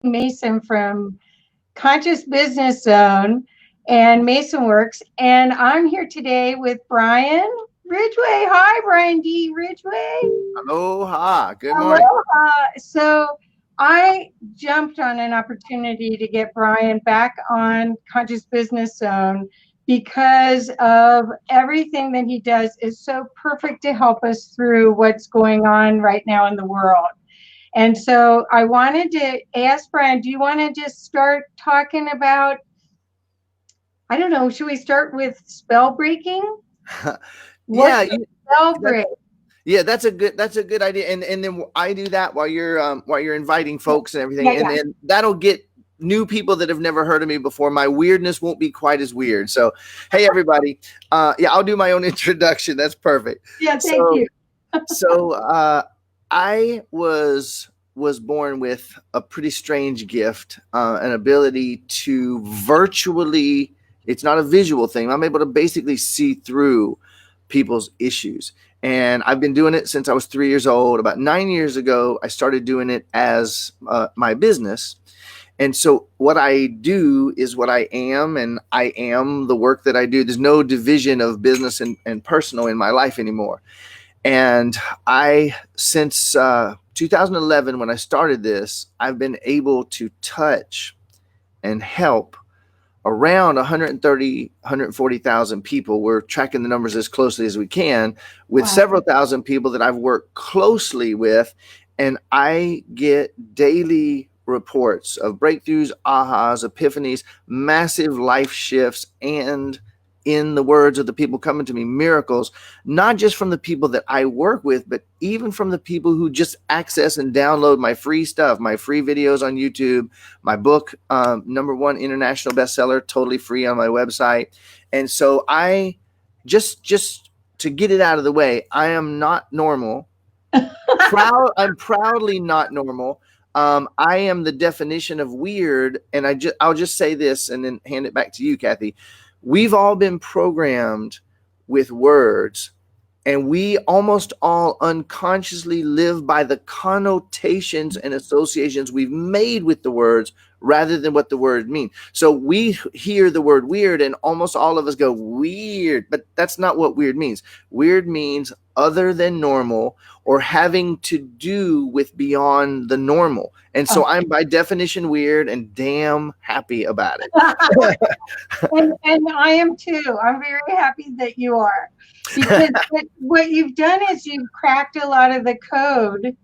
Mason from Conscious Business Zone and Mason Works. And I'm here today with Brian Ridgway. Hi, Brian D. Ridgway. Aloha. Good morning. Aloha. So I jumped on an opportunity to get Brian back on Conscious Business Zone because of everything that he does is so perfect to help us through what's going on right now in the world. And so I wanted to ask Brian, do you want to just start talking about, I don't know, should we start with spell breaking? Yeah, What's a spell that, break? yeah, that's a good idea. And then I do that while you're inviting folks and everything, Yeah, and yeah. then that'll get new people that have never heard of me before. My weirdness won't be quite as weird. So, hey everybody, yeah, I'll do my own introduction. That's perfect. Yeah, thank So you. I was born with a pretty strange gift, an ability to virtually. It's not a visual thing. I'm able to basically see through people's issues, and I've been doing it since I was 3 years old. About 9 years ago, I started doing it as my business. And so what I do is what I am, and I am the work that I do. There's no division of business and personal in my life anymore. And since 2011, when I started this, I've been able to touch and help around 130, 140,000 people. We're tracking the numbers as closely as we can with Wow. several thousand people that I've worked closely with. And I get daily reports of breakthroughs, ahas, epiphanies, massive life shifts, and in the words of the people coming to me, miracles, not just from the people that I work with, but even from the people who just access and download my free stuff, my free videos on YouTube, my book, #1 international bestseller, totally free on my website. And so I just to get it out of the way, I am not normal. I'm proudly not normal. I am the definition of weird, and I'll just say this and then hand it back to you, Kathy. We've all been programmed with words, and we almost all unconsciously live by the connotations and associations we've made with the words rather than what the word means. So we hear the word weird, and almost all of us go weird, but that's not what weird means. Weird means other than normal, or having to do with beyond the normal. And so I'm by definition weird, and damn happy about it. And I am too. I'm very happy that you are. Because what you've done is you've cracked a lot of the code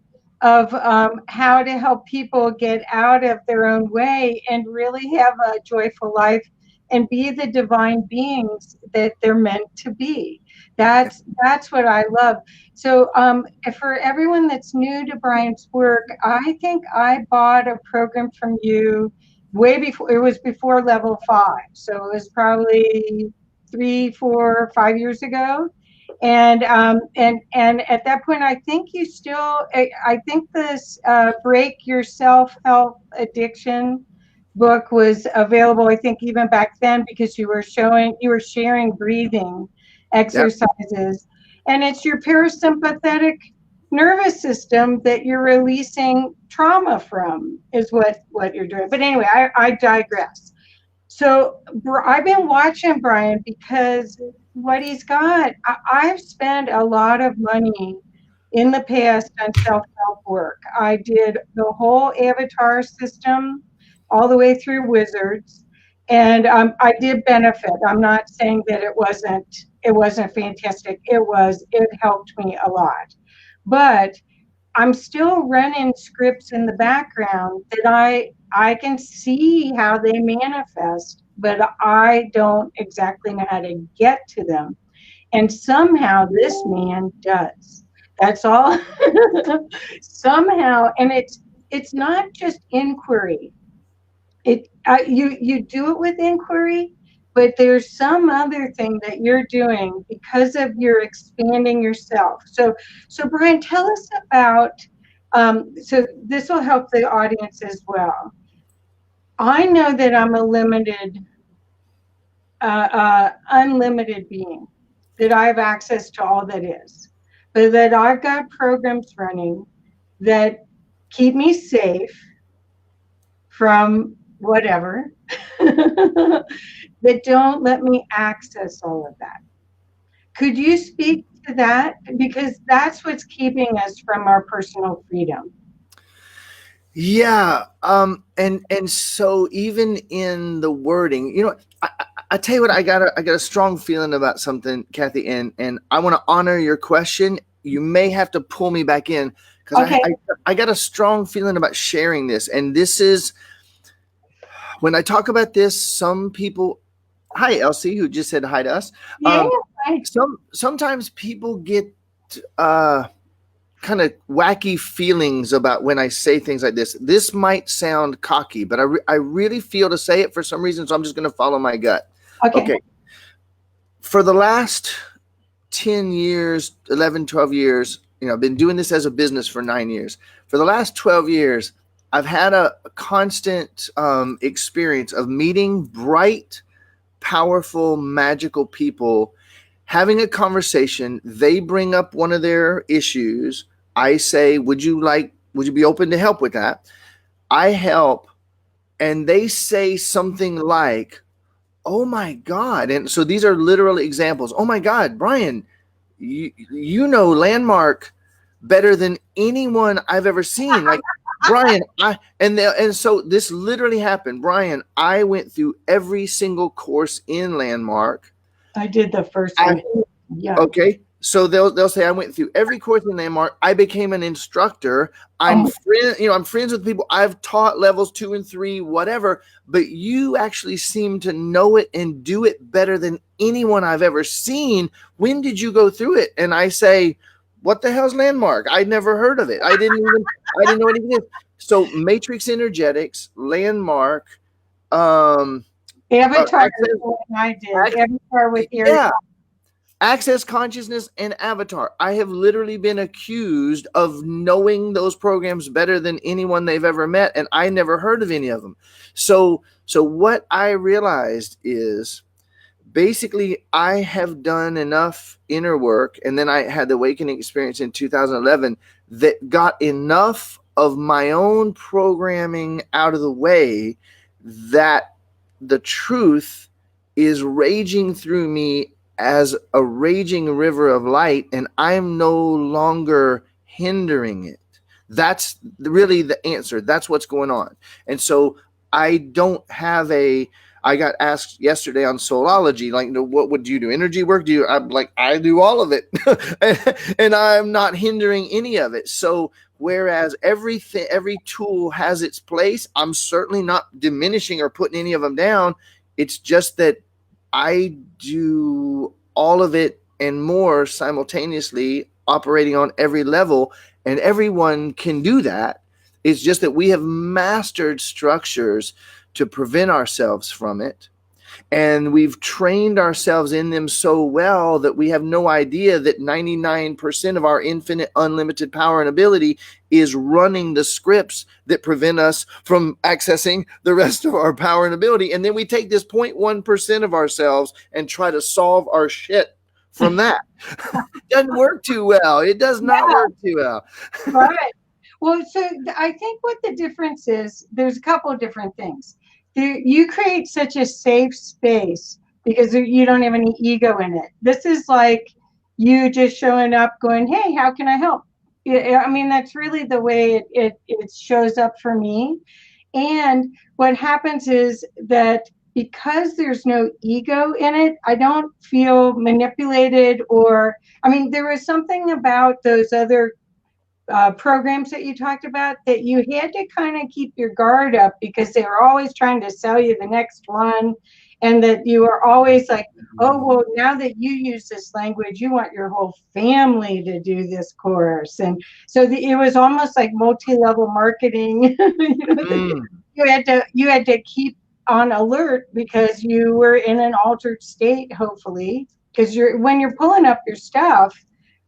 of how to help people get out of their own way and really have a joyful life and be the divine beings that they're meant to be. That's what I love. So for everyone that's new to Brian's work, I think I bought a program from you way before. It was before level 5, so it was probably 3, 4, 5 years ago. And at that point, I think you still, I think this Break Your Self-Help Addiction book was available, I think, even back then, because you were sharing breathing Yep. exercises. And it's your parasympathetic nervous system that you're releasing trauma from, is what you're doing. But anyway, I digress. So I've been watching Brian because what he's got, I've spent a lot of money in the past on self-help work. I did the whole avatar system all the way through Wizards, and I did benefit. I'm not saying that it wasn't fantastic. It helped me a lot, but I'm still running scripts in the background that I can see how they manifest, but I don't exactly know how to get to them. And somehow this man does. That's all. Somehow, and it's not just inquiry. You do it with inquiry, but there's some other thing that you're doing because of your expanding yourself. So Brian, tell us about. So this will help the audience as well. I know that I'm a unlimited being, that I have access to all that is, but that I've got programs running that keep me safe from whatever that don't let me access all of that. Could you speak to that? Because that's what's keeping us from our personal freedom. Yeah. And so even in the wording, I tell you what, I got a strong feeling about something, Kathy, and I want to honor your question. You may have to pull me back in because Okay. I got a strong feeling about sharing this. And this is when I talk about this, some people, hi Elsie, who just said hi to us. Yeah. Sometimes people get uh kind of wacky feelings about when I say things like this. This might sound cocky, but I really feel to say it for some reason, so I'm just going to follow my gut. Okay. For the last 10 years, 11, 12 years, I've been doing this as a business for 9 years. For the last 12 years, I've had a constant experience of meeting bright, powerful, magical people, having a conversation. They bring up one of their issues. I say, would you be open to help with that? I help, and they say something like, oh my God. And so these are literal examples. Oh my God, Brian, you know Landmark better than anyone I've ever seen. Like, Brian, and so this literally happened. Brian, I went through every single course in Landmark. I did the first one. Yeah. Okay. So they'll say I went through every course in Landmark. I became an instructor. I'm friends with people. I've taught levels 2 and 3, whatever. But you actually seem to know it and do it better than anyone I've ever seen. When did you go through it? And I say, what the hell's Landmark? I'd never heard of it. I didn't know anything. So Matrix Energetics, Landmark, Avatar. I did Avatar with yeah. Access Consciousness and Avatar. I have literally been accused of knowing those programs better than anyone they've ever met, and I never heard of any of them. So what I realized is basically I have done enough inner work, and then I had the awakening experience in 2011 that got enough of my own programming out of the way that the truth is raging through me as a raging river of light, and I'm no longer hindering it. That's really the answer. That's what's going on. And so I don't have I got asked yesterday on Soulology, like, what would you do? Energy work? I'm like, I do all of it. And I'm not hindering any of it. So whereas every tool has its place, I'm certainly not diminishing or putting any of them down. It's just that I do all of it and more simultaneously, operating on every level, and everyone can do that. It's just that we have mastered structures to prevent ourselves from it. And we've trained ourselves in them so well that we have no idea that 99% of our infinite, unlimited power and ability is running the scripts that prevent us from accessing the rest of our power and ability. And then we take this 0.1% of ourselves and try to solve our shit from that. Doesn't work too well. It does not work too well. Right. Well, so I think what the difference is, there's a couple of different things. You create such a safe space because you don't have any ego in it. This is like you just showing up going, hey, how can I help? I mean, that's really the way it shows up for me. And what happens is that because there's no ego in it, I don't feel manipulated there was something about those other programs that you talked about that you had to kind of keep your guard up because they were always trying to sell you the next one, and that you were always like, oh, well, now that you use this language, you want your whole family to do this course. And so it was almost like multi-level marketing. You had to keep on alert because you were in an altered state, hopefully, because when you're pulling up your stuff,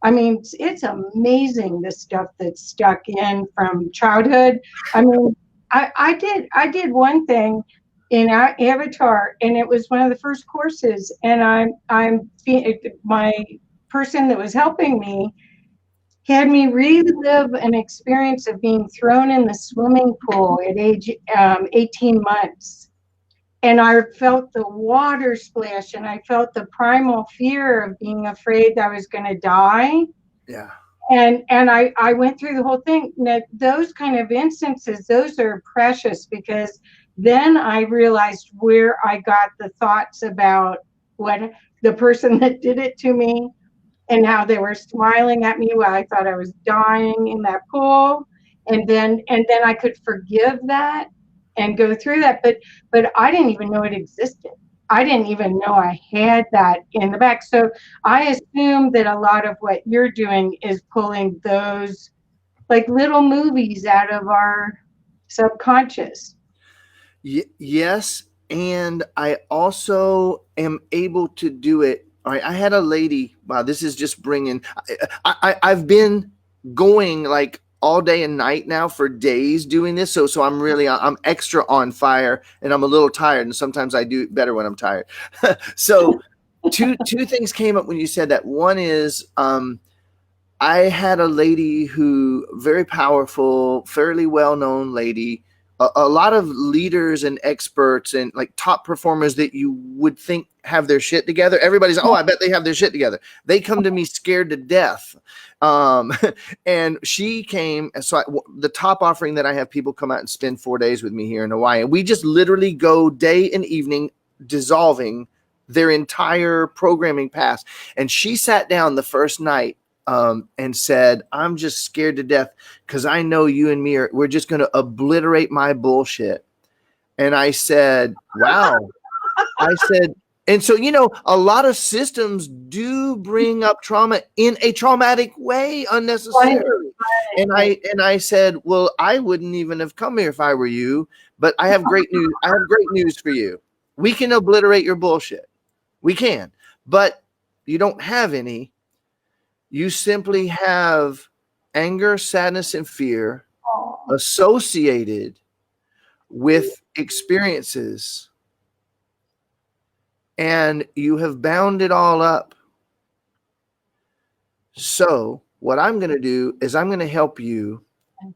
I mean, it's amazing the stuff that's stuck in from childhood. I mean, I did one thing in Avatar, and it was one of the first courses, and my person that was helping me, had me relive an experience of being thrown in the swimming pool at age 18 months. And I felt the water splash, and I felt the primal fear of being afraid that I was going to die. Yeah. And I went through the whole thing. Now, those kind of instances, those are precious, because then I realized where I got the thoughts about what the person that did it to me, and how they were smiling at me while I thought I was dying in that pool. And then I could forgive that and go through that. But I didn't even know it existed. I didn't even know I had that in the back. So I assume that a lot of what you're doing is pulling those like little movies out of our subconscious. Yes, and I also am able to do it. All right, I had a lady. Wow, this is just bringing. I've been going like all day and night now for days doing this. So I'm extra on fire, and I'm a little tired. And sometimes I do better when I'm tired. So two things came up when you said that. One is I had a lady who very powerful, fairly well known lady. A lot of leaders and experts and like top performers that you would think have their shit together. Everybody's, oh, I bet they have their shit together. They come to me scared to death. Um, and she came. So the top offering that I have people come out and spend 4 days with me here in Hawaii. And we just literally go day and evening dissolving their entire programming past. And she sat down the first night and said, I'm just scared to death because I know you and me we're just going to obliterate my bullshit. And I said, wow. I said, and so, a lot of systems do bring up trauma in a traumatic way unnecessarily. And I said, well, I wouldn't even have come here if I were you, but I have great news. I have great news for you. We can obliterate your bullshit. We can, but you don't have any. You simply have anger, sadness, and fear associated with experiences, and you have bound it all up. So what I'm going to do is I'm going to help you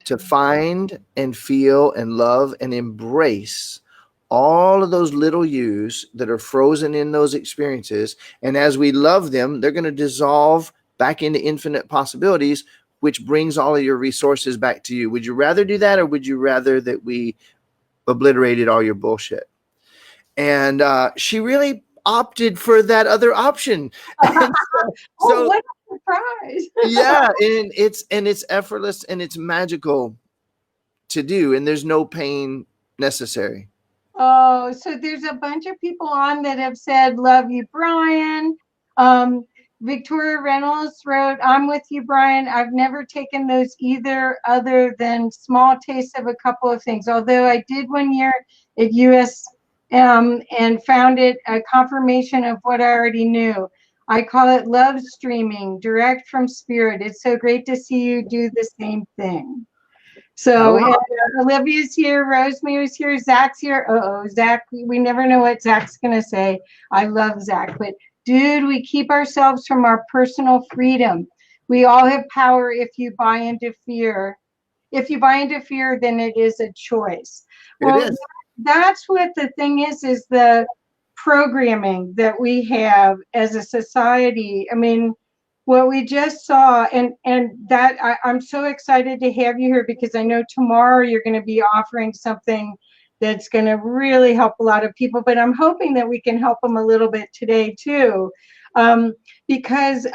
to find and feel and love and embrace all of those little yous that are frozen in those experiences. And as we love them, they're going to dissolve back into infinite possibilities, which brings all of your resources back to you. Would you rather do that, or would you rather that we obliterated all your bullshit? And she really opted for that other option. So what a surprise. Yeah, and it's effortless and it's magical to do, and there's no pain necessary. Oh, so there's a bunch of people on that have said, love you, Brian. Victoria Reynolds wrote, I'm with you, Brian. I've never taken those either, other than small taste of a couple of things. Although I did one year at USM and found it a confirmation of what I already knew. I call it love streaming, direct from spirit. It's so great to see you do the same thing. So Olivia's here, Rosemary's here, Zach's here. Zach, we never know what Zach's going to say. I love Zach, but dude, we keep ourselves from our personal freedom. We all have power if you buy into fear. If you buy into fear, then it is a choice. Well, that's what the thing is the programming that we have as a society. I mean, what we just saw, and that I'm so excited to have you here, because I know tomorrow you're going to be offering something that's going to really help a lot of people, but I'm hoping that we can help them a little bit today too. Because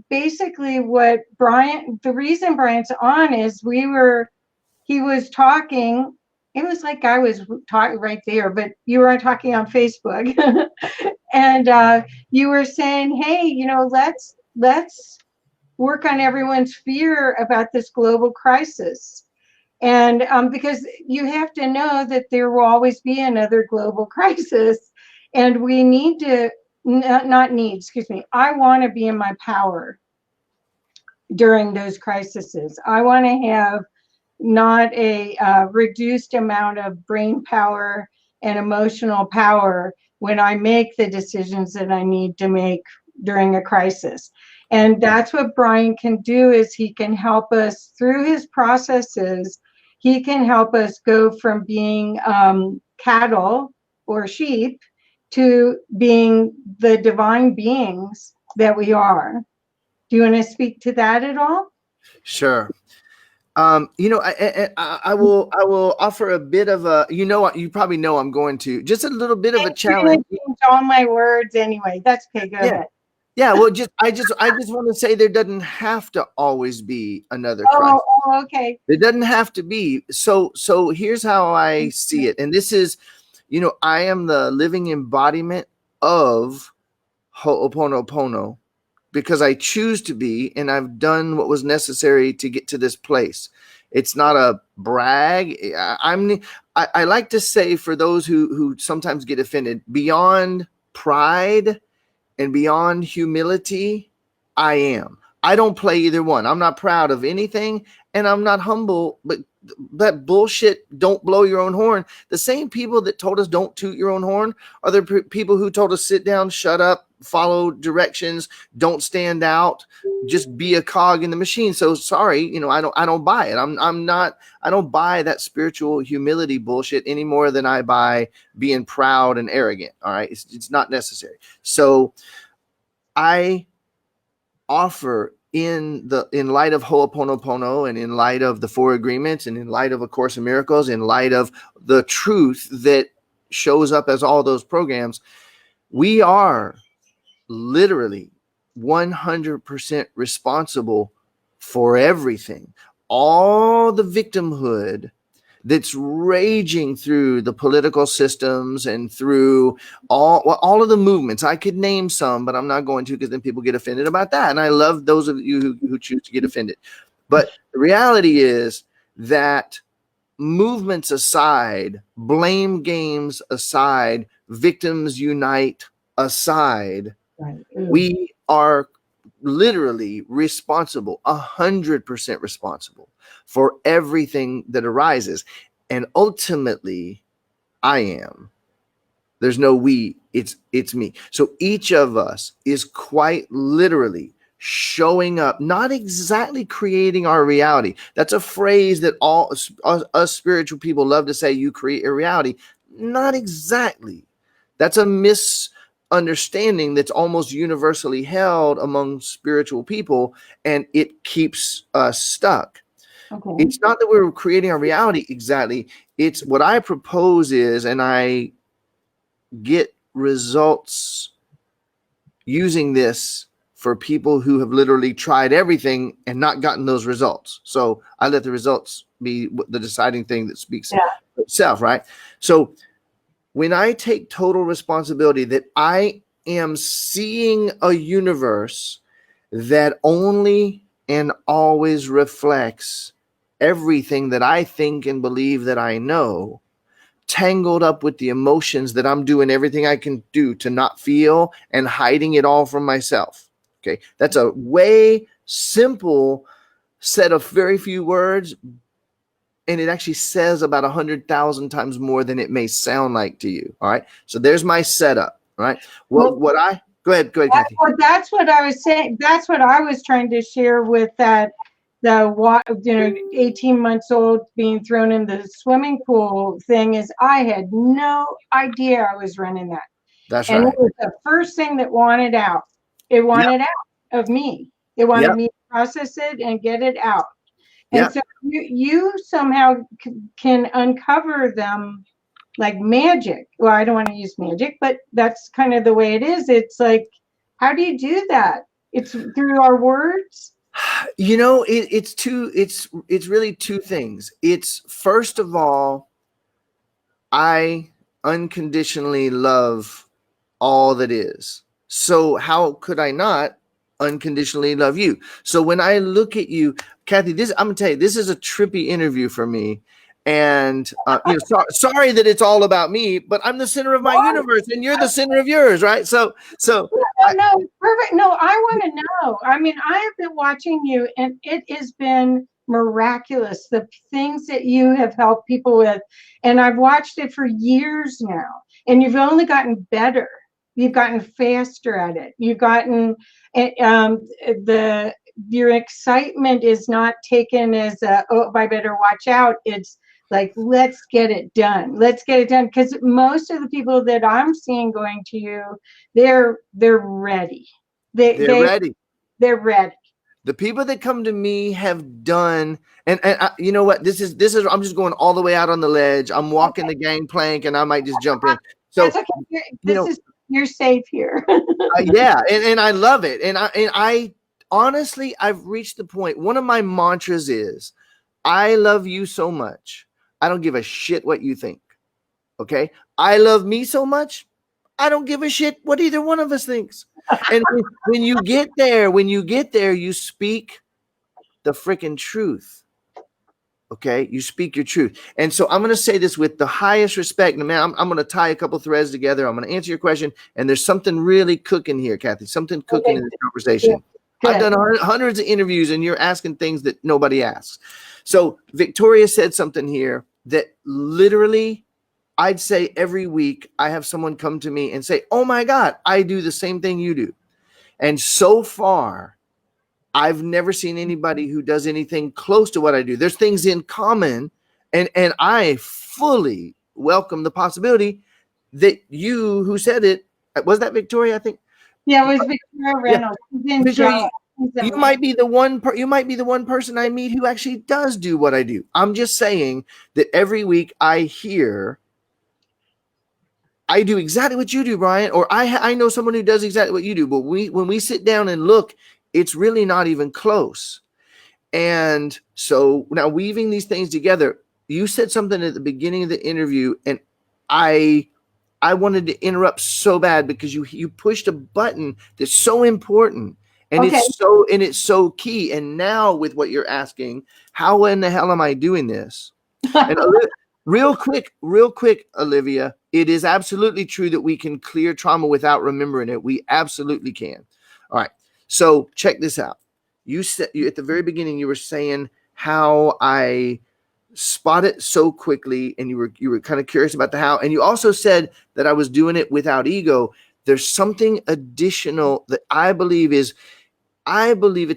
basically the reason Brian's on is he was talking, it was like I was talking right there, but you were talking on Facebook and you were saying, hey, let's work on everyone's fear about this global crisis. And because you have to know that there will always be another global crisis, and we need to I want to be in my power during those crises. I want to have not a reduced amount of brain power and emotional power when I make the decisions that I need to make during a crisis. And that's what Brian can do, is he can help us through his processes. He can help us go from being cattle or sheep to being the divine beings that we are. Do you want to speak to that at all? Sure. I will offer a bit of a, you probably know I'm going to, just a little bit of a You're going challenge. to change all my words anyway. That's okay. Go Yeah. ahead. Yeah. Well, I just want to say there doesn't have to always be another Christ. Okay. There doesn't have to be. So here's how I see it. And this is, I am the living embodiment of Ho'oponopono, because I choose to be, and I've done what was necessary to get to this place. It's not a brag. I like to say, for those who sometimes get offended, beyond pride and beyond humility, I am. I don't play either one. I'm not proud of anything, and I'm not humble, but that bullshit, don't blow your own horn. The same people that told us don't toot your own horn are the people who told us sit down, shut up, follow directions, don't stand out, just be a cog in the machine. So sorry, I don't buy it. I don't buy that spiritual humility bullshit any more than I buy being proud and arrogant. All right. It's not necessary. So I offer, in light of Ho'oponopono, and in light of the Four Agreements, and in light of A Course in Miracles, in light of the truth that shows up as all those programs, we are literally 100% responsible for everything. All the victimhood that's raging through the political systems and through all of the movements. I could name some, but I'm not going to, because then people get offended about that. And I love those of you who choose to get offended. But the reality is that, movements aside, blame games aside, victims unite aside, Right. we are literally responsible, 100% responsible for everything that arises. And ultimately, I am. There's no we, it's me. So each of us is quite literally showing up, not exactly creating our reality. That's a phrase that all us spiritual people love to say, you create a reality. Not exactly. That's a misunderstanding that's almost universally held among spiritual people, and it keeps us stuck. Okay. It's not that we're creating our reality exactly. It's what I propose is, and I get results using this for people who have literally tried everything and not gotten those results. So I let the results be the deciding thing that speaks for itself, right? So when I take total responsibility that I am seeing a universe that only and always reflects everything that I think and believe that I know, tangled up with the emotions that I'm doing everything I can do to not feel, and hiding it all from myself. Okay. That's a way simple set of very few words, and it actually says about 100,000 times more than it may sound like to you. All right. So there's my setup. All right. Go ahead, Kathy. That's what I was saying. That's what I was trying to share with that. 18 months old being thrown in the swimming pool thing, is I had no idea I was running that. That's and right. It was the first thing that wanted out. It wanted out of me. It wanted me to process it and get it out. And so you somehow can uncover them like magic. Well, I don't want to use magic, but that's kind of the way it is. It's like, how do you do that? It's through our words. It's really two things. It's, first of all, I unconditionally love all that is. So how could I not unconditionally love you? So when I look at you, Kathy, I'm gonna tell you, this is a trippy interview for me. And sorry that it's all about me, but I'm the center of my universe, and you're the center of yours, right? So no, perfect. No, I want to know. I mean, I have been watching you, and it has been miraculous, the things that you have helped people with. And I've watched it for years now, and you've only gotten better. You've gotten faster at it. You've gotten the your excitement is not taken as a, oh, I better watch out. It's like, let's get it done. Let's get it done. Because most of the people that I'm seeing going to you, they're ready. They're ready. They're ready. The people that come to me have done, and you know what? This is. I'm just going all the way out on the ledge. I'm walking the gangplank, and I might just jump in. So that's okay. You're safe here. yeah, and I love it, and I honestly, I've reached the point. One of my mantras is, I love you so much, I don't give a shit what you think. Okay, I love me so much, I don't give a shit what either one of us thinks. And when you get there, you speak the freaking truth. Okay, you speak your truth. And so I'm going to say this with the highest respect. And man, I'm going to tie a couple threads together. I'm going to answer your question. And there's something really cooking here, Kathy, something cooking in this conversation. Good. I've done hundreds of interviews, and you're asking things that nobody asks. So Victoria said something here that literally, I'd say every week I have someone come to me and say, oh my God, I do the same thing you do. And so far, I've never seen anybody who does anything close to what I do. There's things in common, and I fully welcome the possibility that you who said it, was that Victoria, I think? Yeah, it was Victoria Reynolds. Yeah. Victoria, you might be the one person I meet who actually does do what I do. I'm just saying that every week I hear, I do exactly what you do, Brian, or I know someone who does exactly what you do. But when we sit down and look, it's really not even close. And so now, weaving these things together, you said something at the beginning of the interview, and I wanted to interrupt so bad because you pushed a button that's so important, and it's so key. And now with what you're asking, how in the hell am I doing this? And real quick, Olivia, it is absolutely true that we can clear trauma without remembering it. We absolutely can. All right. So check this out. You said at the very beginning, you were saying how I spot it so quickly, and you were kind of curious about the how. And you also said that I was doing it without ego. There's something additional that I believe it's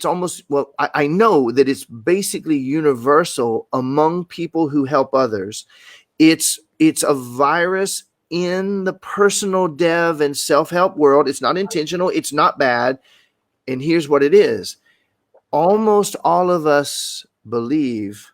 almost, well, I know that it's basically universal among people who help others. It's a virus in the personal dev and self-help world. It's not intentional. It's not bad. And here's what it is. Almost all of us believe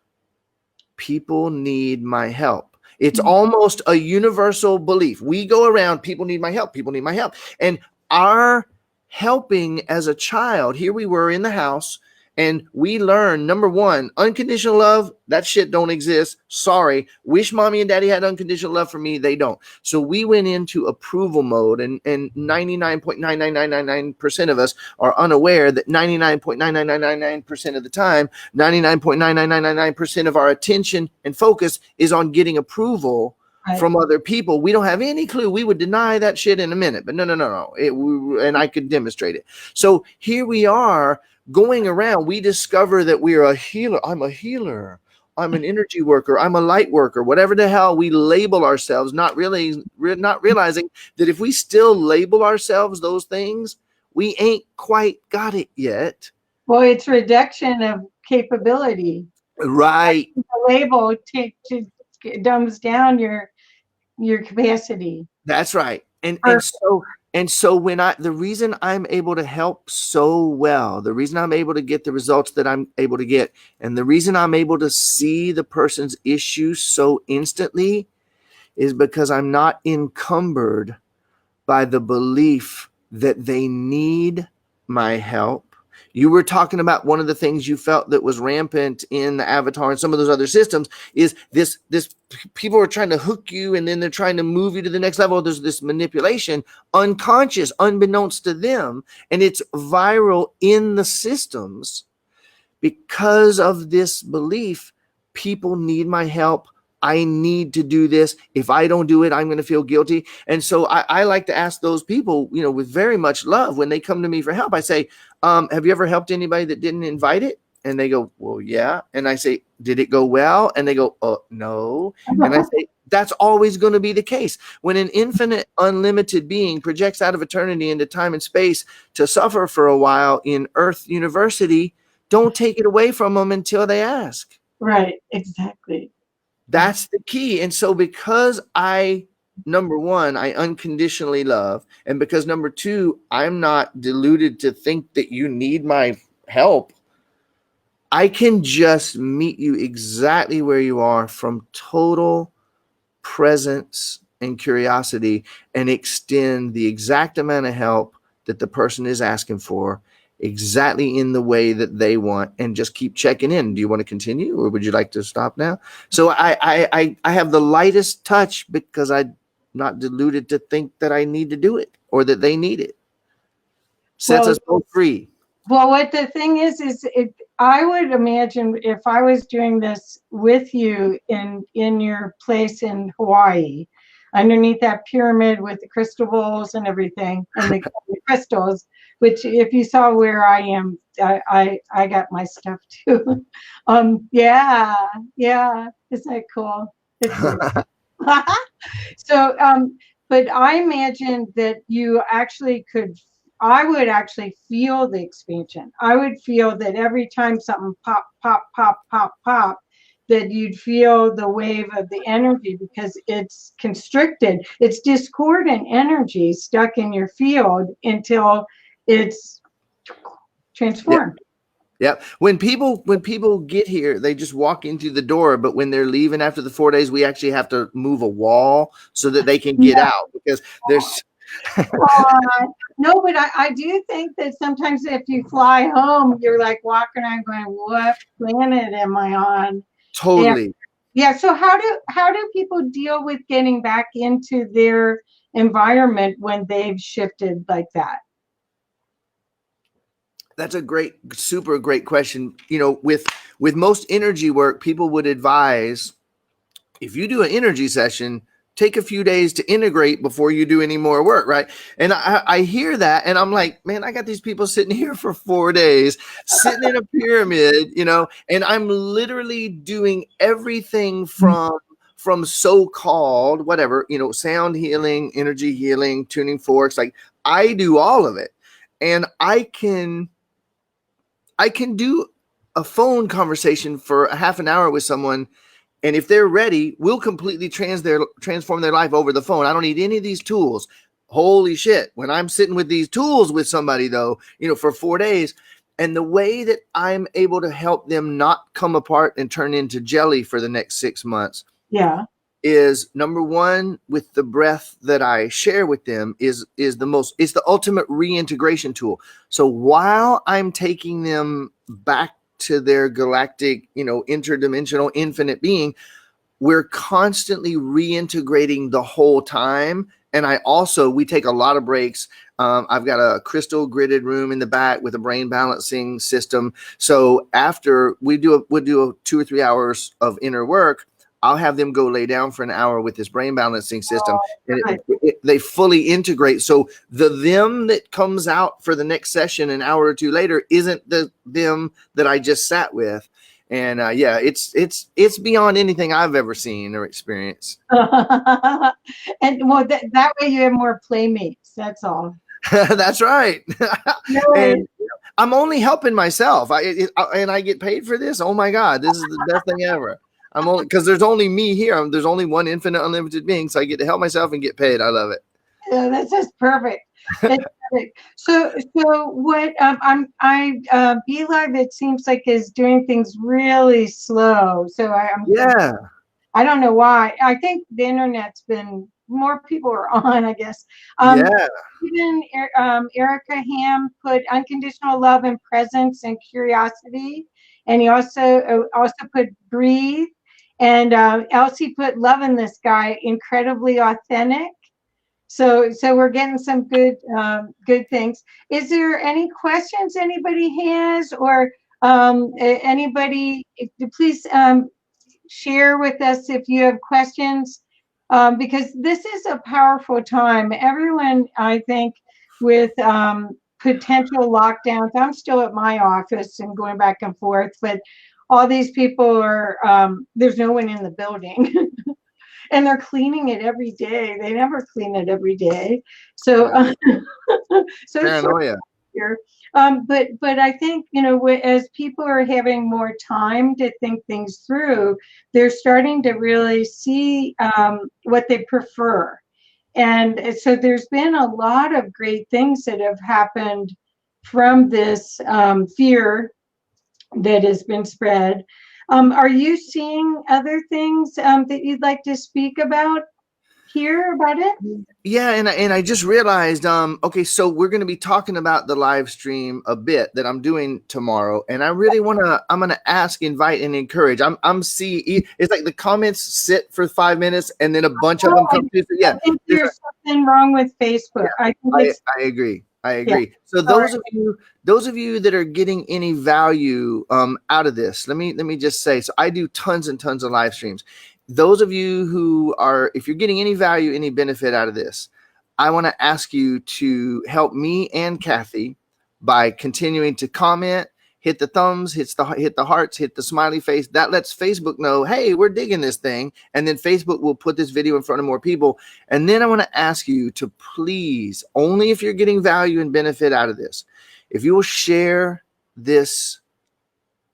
people need my help. It's almost a universal belief. We go around, people need my help. People need my help. And our helping as a child, here we were in the house, and we learned, number one, unconditional love, that shit don't exist. Sorry. Wish mommy and daddy had unconditional love for me. They don't. So we went into approval mode, and 99.99999% of us are unaware that 99.99999% of the time, 99.99999% of our attention and focus is on getting approval from other people. We don't have any clue. We would deny that shit in a minute, but no. And I could demonstrate it. So here we are going around. We discover that we are a healer. I'm a healer. I'm an energy worker. I'm a light worker. Whatever the hell we label ourselves, not realizing that if we still label ourselves those things, we ain't quite got it yet. Well, it's reduction of capability. Right. The label dumbs down your capacity. That's right. And so when the reason I'm able to help so well, the reason I'm able to get the results that I'm able to get, and the reason I'm able to see the person's issue so instantly is because I'm not encumbered by the belief that they need my help. You were talking about one of the things you felt that was rampant in the Avatar and some of those other systems is this people are trying to hook you, and then they're trying to move you to the next level. There's this manipulation, unconscious, unbeknownst to them, and it's viral in the systems because of this belief. People need my help. I need to do this. If I don't do it, I'm going to feel guilty. And so I like to ask those people, with very much love, when they come to me for help, I say, have you ever helped anybody that didn't invite it? And they go, well, yeah. And I say, did it go well? And they go, oh, no. And I say, that's always going to be the case. When an infinite, unlimited being projects out of eternity into time and space to suffer for a while in Earth University, don't take it away from them until they ask. Right, exactly. That's the key. And so because number one, I unconditionally love, and because number two, I'm not deluded to think that you need my help, I can just meet you exactly where you are from total presence and curiosity and extend the exact amount of help that the person is asking for exactly in the way that they want, and just keep checking in. Do you want to continue, or would you like to stop now? So I have the lightest touch because I'm not deluded to think that I need to do it or that they need it. Sets us both free. Well, what the thing is I would imagine if I was doing this with you in your place in Hawaii, underneath that pyramid with the crystal bowls and everything, and the crystals, which if you saw where I am, I got my stuff too. Yeah, isn't that cool? So, but I imagine that you actually I would actually feel the expansion. I would feel that every time something pop, pop, pop, pop, pop, that you'd feel the wave of the energy because it's constricted. It's discordant energy stuck in your field until it's transformed. Yep. When people get here, they just walk into the door, but when they're leaving after the 4 days, we actually have to move a wall so that they can get out, because there's no, but I do think that sometimes if you fly home, you're like walking around going, what planet am I on? totally. Yeah. So how do people deal with getting back into their environment when they've shifted like that? That's a super great question. You know, with most energy work, people would advise, if you do an energy session, take a few days to integrate before you do any more work, right? And I hear that, and I'm like, man, I got these people sitting here for 4 days, sitting in a pyramid, and I'm literally doing everything from so-called whatever, sound healing, energy healing, tuning forks. Like, I do all of it, and I can do a phone conversation for a half an hour with someone, and if they're ready, we'll completely transform their life over the phone. I don't need any of these tools. Holy shit. When I'm sitting with these tools with somebody, though, for 4 days, and the way that I'm able to help them not come apart and turn into jelly for the next 6 months. Yeah. Is number one, with the breath that I share with them is it's the ultimate reintegration tool. So while I'm taking them back to their galactic, interdimensional infinite being, we're constantly reintegrating the whole time. And we take a lot of breaks. I've got a crystal gridded room in the back with a brain balancing system. So after we'll do a 2 or 3 hours of inner work, I'll have them go lay down for an hour with this brain balancing system, and they fully integrate. So the them that comes out for the next session an hour or two later isn't the them that I just sat with. And it's beyond anything I've ever seen or experienced. And well, that way you have more playmates. That's all. That's right. No, and I'm only helping myself. And I get paid for this. Oh my God, this is the best thing ever. I'm only, because there's only me here. There's only one infinite, unlimited being, so I get to help myself and get paid. I love it. Yeah, that's just perfect. That's perfect. So what Be Live, it seems like, is doing things really slow. So I don't know why. I think the internet's been, more people are on, I guess. Even Erica Ham put unconditional love and presence and curiosity, and he also put breathe. And Elsie put loving this guy, incredibly authentic. So we're getting some good things. Is there any questions anybody has, or anybody? Please share with us if you have questions, because this is a powerful time. Everyone, I think, with potential lockdowns. I'm still at my office and going back and forth, but all these people are, there's no one in the building. And they're cleaning it every day. They never clean it every day. So, Right. so it's sort of Paranoia. here. But I think, as people are having more time to think things through, they're starting to really see what they prefer. And so there's been a lot of great things that have happened from this fear that has been spread. Are you seeing other things that you'd like to speak about here about it? Yeah, and I just realized, okay, so we're going to be talking about the live stream a bit that I'm doing tomorrow, and I really I'm going to ask, invite, and encourage. I'm see, it's like the comments sit for 5 minutes, and then a bunch of them come through. So I yeah, think there's something wrong with Facebook. I think it's I agree. I yeah. agree. So Sorry. those of you that are getting any value out of this, let me just say, so I do tons and tons of live streams. Those of you who are, if you're getting any value, any benefit out of this, I want to ask you to help me and Kathy by continuing to comment, hit the thumbs, hit the hearts, hit the smiley face. That lets Facebook know, hey, we're digging this thing. And then Facebook will put this video in front of more people. And then I want to ask you to please, only if you're getting value and benefit out of this, if you will share this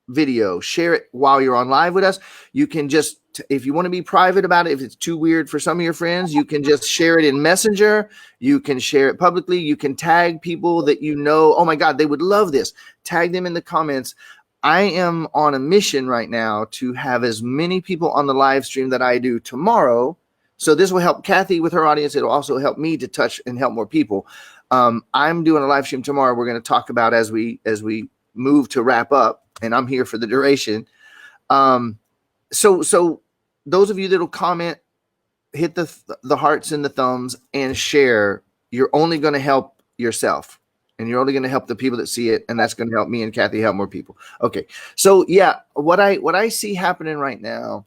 video, share it while you're on live with us. You can just, if you want to be private about it, if it's too weird for some of your friends, you can just share it in Messenger. You can share it publicly. You can tag people that you know, oh my God, they would love this. Tag them in the comments. I am on a mission right now to have as many people on the live stream that I do tomorrow. So this will help Kathy with her audience. It'll also help me to touch and help more people. I'm doing a live stream tomorrow. We're going to talk about as we move to wrap up, and I'm here for the duration. So those of you that'll comment, hit the hearts and the thumbs and share, you're only going to help yourself, and you're only going to help the people that see it, and that's going to help me and Kathy help more people. Okay. So yeah, what I see happening right now,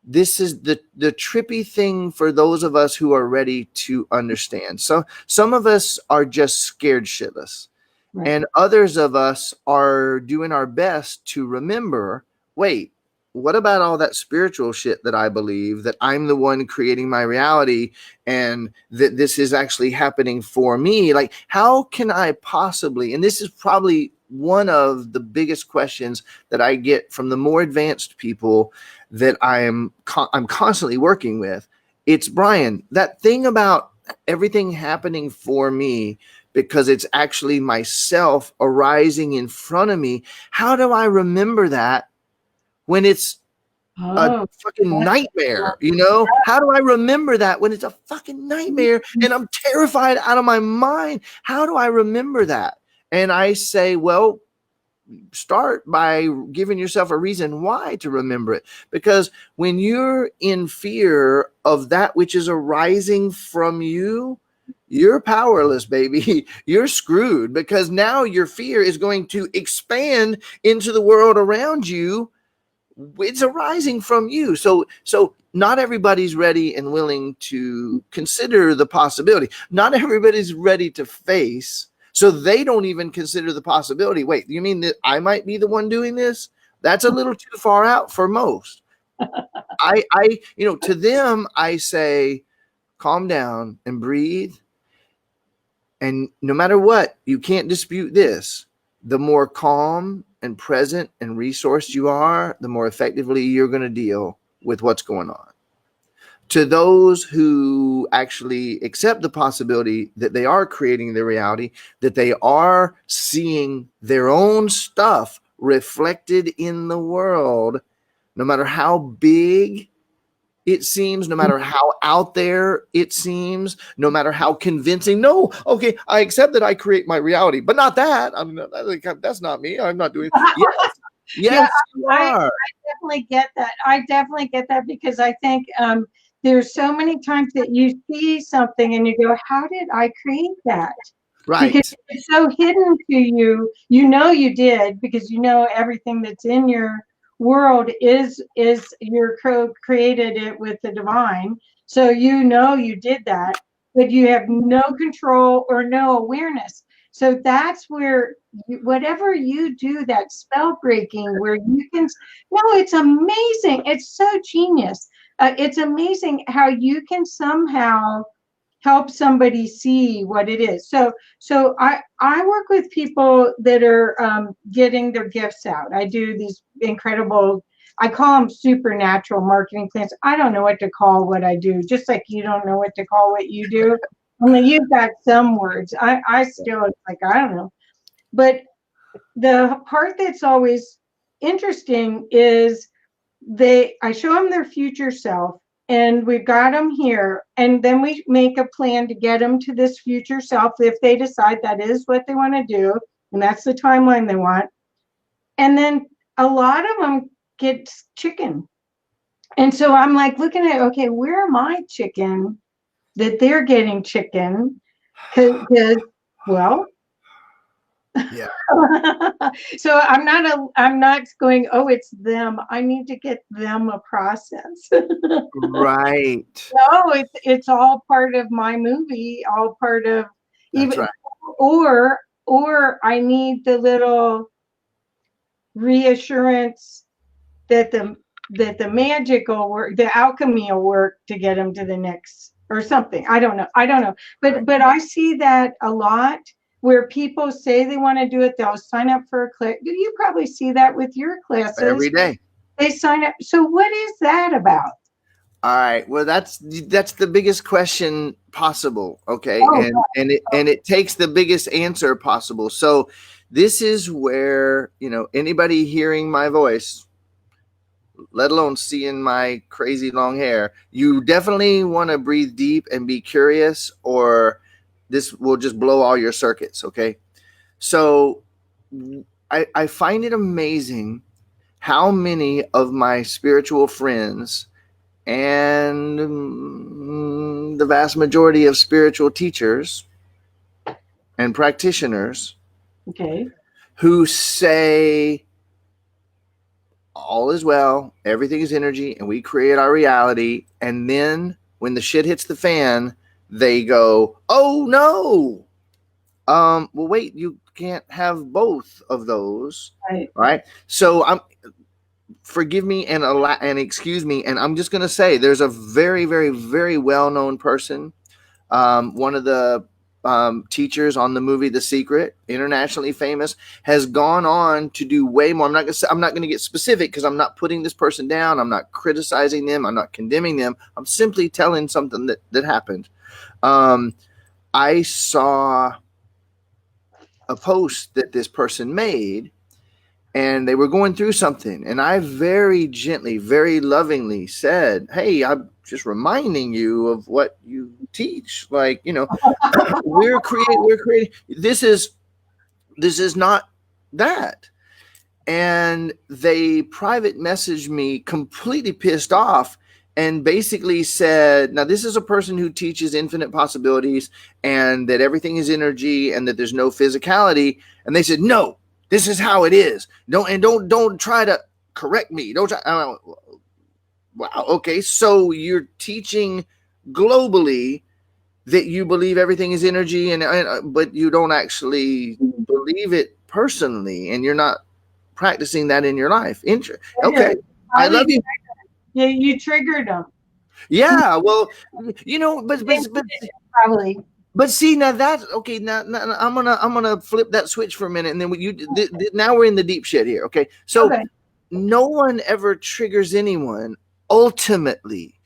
this is the trippy thing for those of us who are ready to understand. So some of us are just scared shitless. Right. And others of us are doing our best to remember, wait, what about all that spiritual shit that I believe, that I'm the one creating my reality and that this is actually happening for me? Like, how can I possibly, and this is probably one of the biggest questions that I get from the more advanced people that I'm constantly working with. It's, Brian, that thing about everything happening for me because it's actually myself arising in front of me. How do I remember that when it's a fucking nightmare? How do I remember that when it's a fucking nightmare and I'm terrified out of my mind? How do I remember that? And I say, well, start by giving yourself a reason why to remember it. Because when you're in fear of that which is arising from you, you're powerless, baby. You're screwed, because now your fear is going to expand into the world around you. It's arising from you. So not everybody's ready and willing to consider the possibility. Not everybody's ready to face. So they don't even consider the possibility. Wait, you mean that I might be the one doing this? That's a little too far out for most. I to them, I say, calm down and breathe. And no matter what, you can't dispute this. The more calm and present and resourced you are, the more effectively you're going to deal with what's going on. To those who actually accept the possibility that they are creating their reality, that they are seeing their own stuff reflected in the world, no matter how big it seems, no matter how out there it seems, no matter how convincing. No, okay, I accept that I create my reality, but not that. That's not me. I'm not doing it. Yes, you are. I definitely get that. I definitely get that, because I think there's so many times that you see something and you go, how did I create that? Right. Because it's so hidden to you. You know you did, because you know everything that's in your world is your created it with the divine. So you know you did that, but you have no control or no awareness. So that's where whatever you do, that spell breaking, where you can, no, it's amazing. It's so genius. It's amazing how you can somehow help somebody see what it is. So I work with people that are getting their gifts out. I do these incredible, I call them supernatural marketing plans. I don't know what to call what I do, just like you don't know what to call what you do. Only you've got some words. I still, it's like, I don't know. But the part that's always interesting is I show them their future self, and we've got them here, and then we make a plan to get them to this future self if they decide that is what they want to do, and that's the timeline they want. And then a lot of them get chicken, and so I'm like looking at, okay, where am I chicken that they're getting chicken? Because, well, Yeah. so I'm not going, oh, it's them. I need to get them a process. Right. No, it's all part of my movie, all part of That's even, right. or I need the little reassurance that the magic will work, the alchemy will work to get them to the next or something. I don't know. But I see that a lot where people say they want to do it, they'll sign up for a class. You probably see that with your classes. Every day. They sign up. So what is that about? All right. Well, that's the biggest question possible. Okay. Oh, And it takes the biggest answer possible. So this is where, anybody hearing my voice, let alone seeing my crazy long hair, you definitely want to breathe deep and be curious, or this will just blow all your circuits. Okay. So I find it amazing how many of my spiritual friends and the vast majority of spiritual teachers and practitioners, okay, who say all is well, everything is energy, and we create our reality. And then when the shit hits the fan, they go, "Oh no! Well, wait, you can't have both of those, right?" So forgive me and excuse me, and I'm just going to say there's a very, very, very well-known person, one of the teachers on the movie The Secret, internationally famous, has gone on to do way more. I'm not going to get specific because I'm not putting this person down. I'm not criticizing them. I'm not condemning them. I'm simply telling something that happened. I saw a post that this person made, and they were going through something, and I very gently, very lovingly said, "Hey, I'm just reminding you of what you teach. Like, we're creating. This is not that." And they private messaged me completely pissed off and basically said, now this is a person who teaches infinite possibilities and that everything is energy and that there's no physicality. And they said, "No, this is how it is. Don't try to correct me. Don't try." Wow. Okay. So you're teaching globally that you believe everything is energy, but you don't actually believe it personally, and you're not practicing that in your life. Okay. I love you. Yeah, you triggered them. Yeah. Well, but Probably. But see, now that's okay. Now I'm gonna flip that switch for a minute, and then now we're in the deep shit here. Okay, so no one ever triggers anyone ultimately,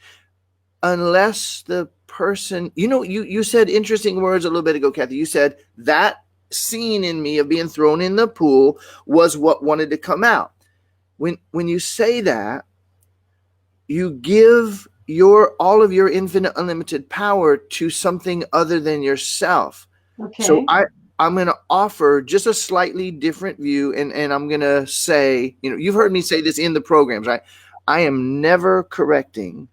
unless the person, you said interesting words a little bit ago, Kathy. You said that scene in me of being thrown in the pool was what wanted to come out. When you say that, you give all of your infinite unlimited power to something other than yourself. Okay. So I'm going to offer just a slightly different view, and I'm going to say, you've heard me say this in the programs, right? I am never correcting.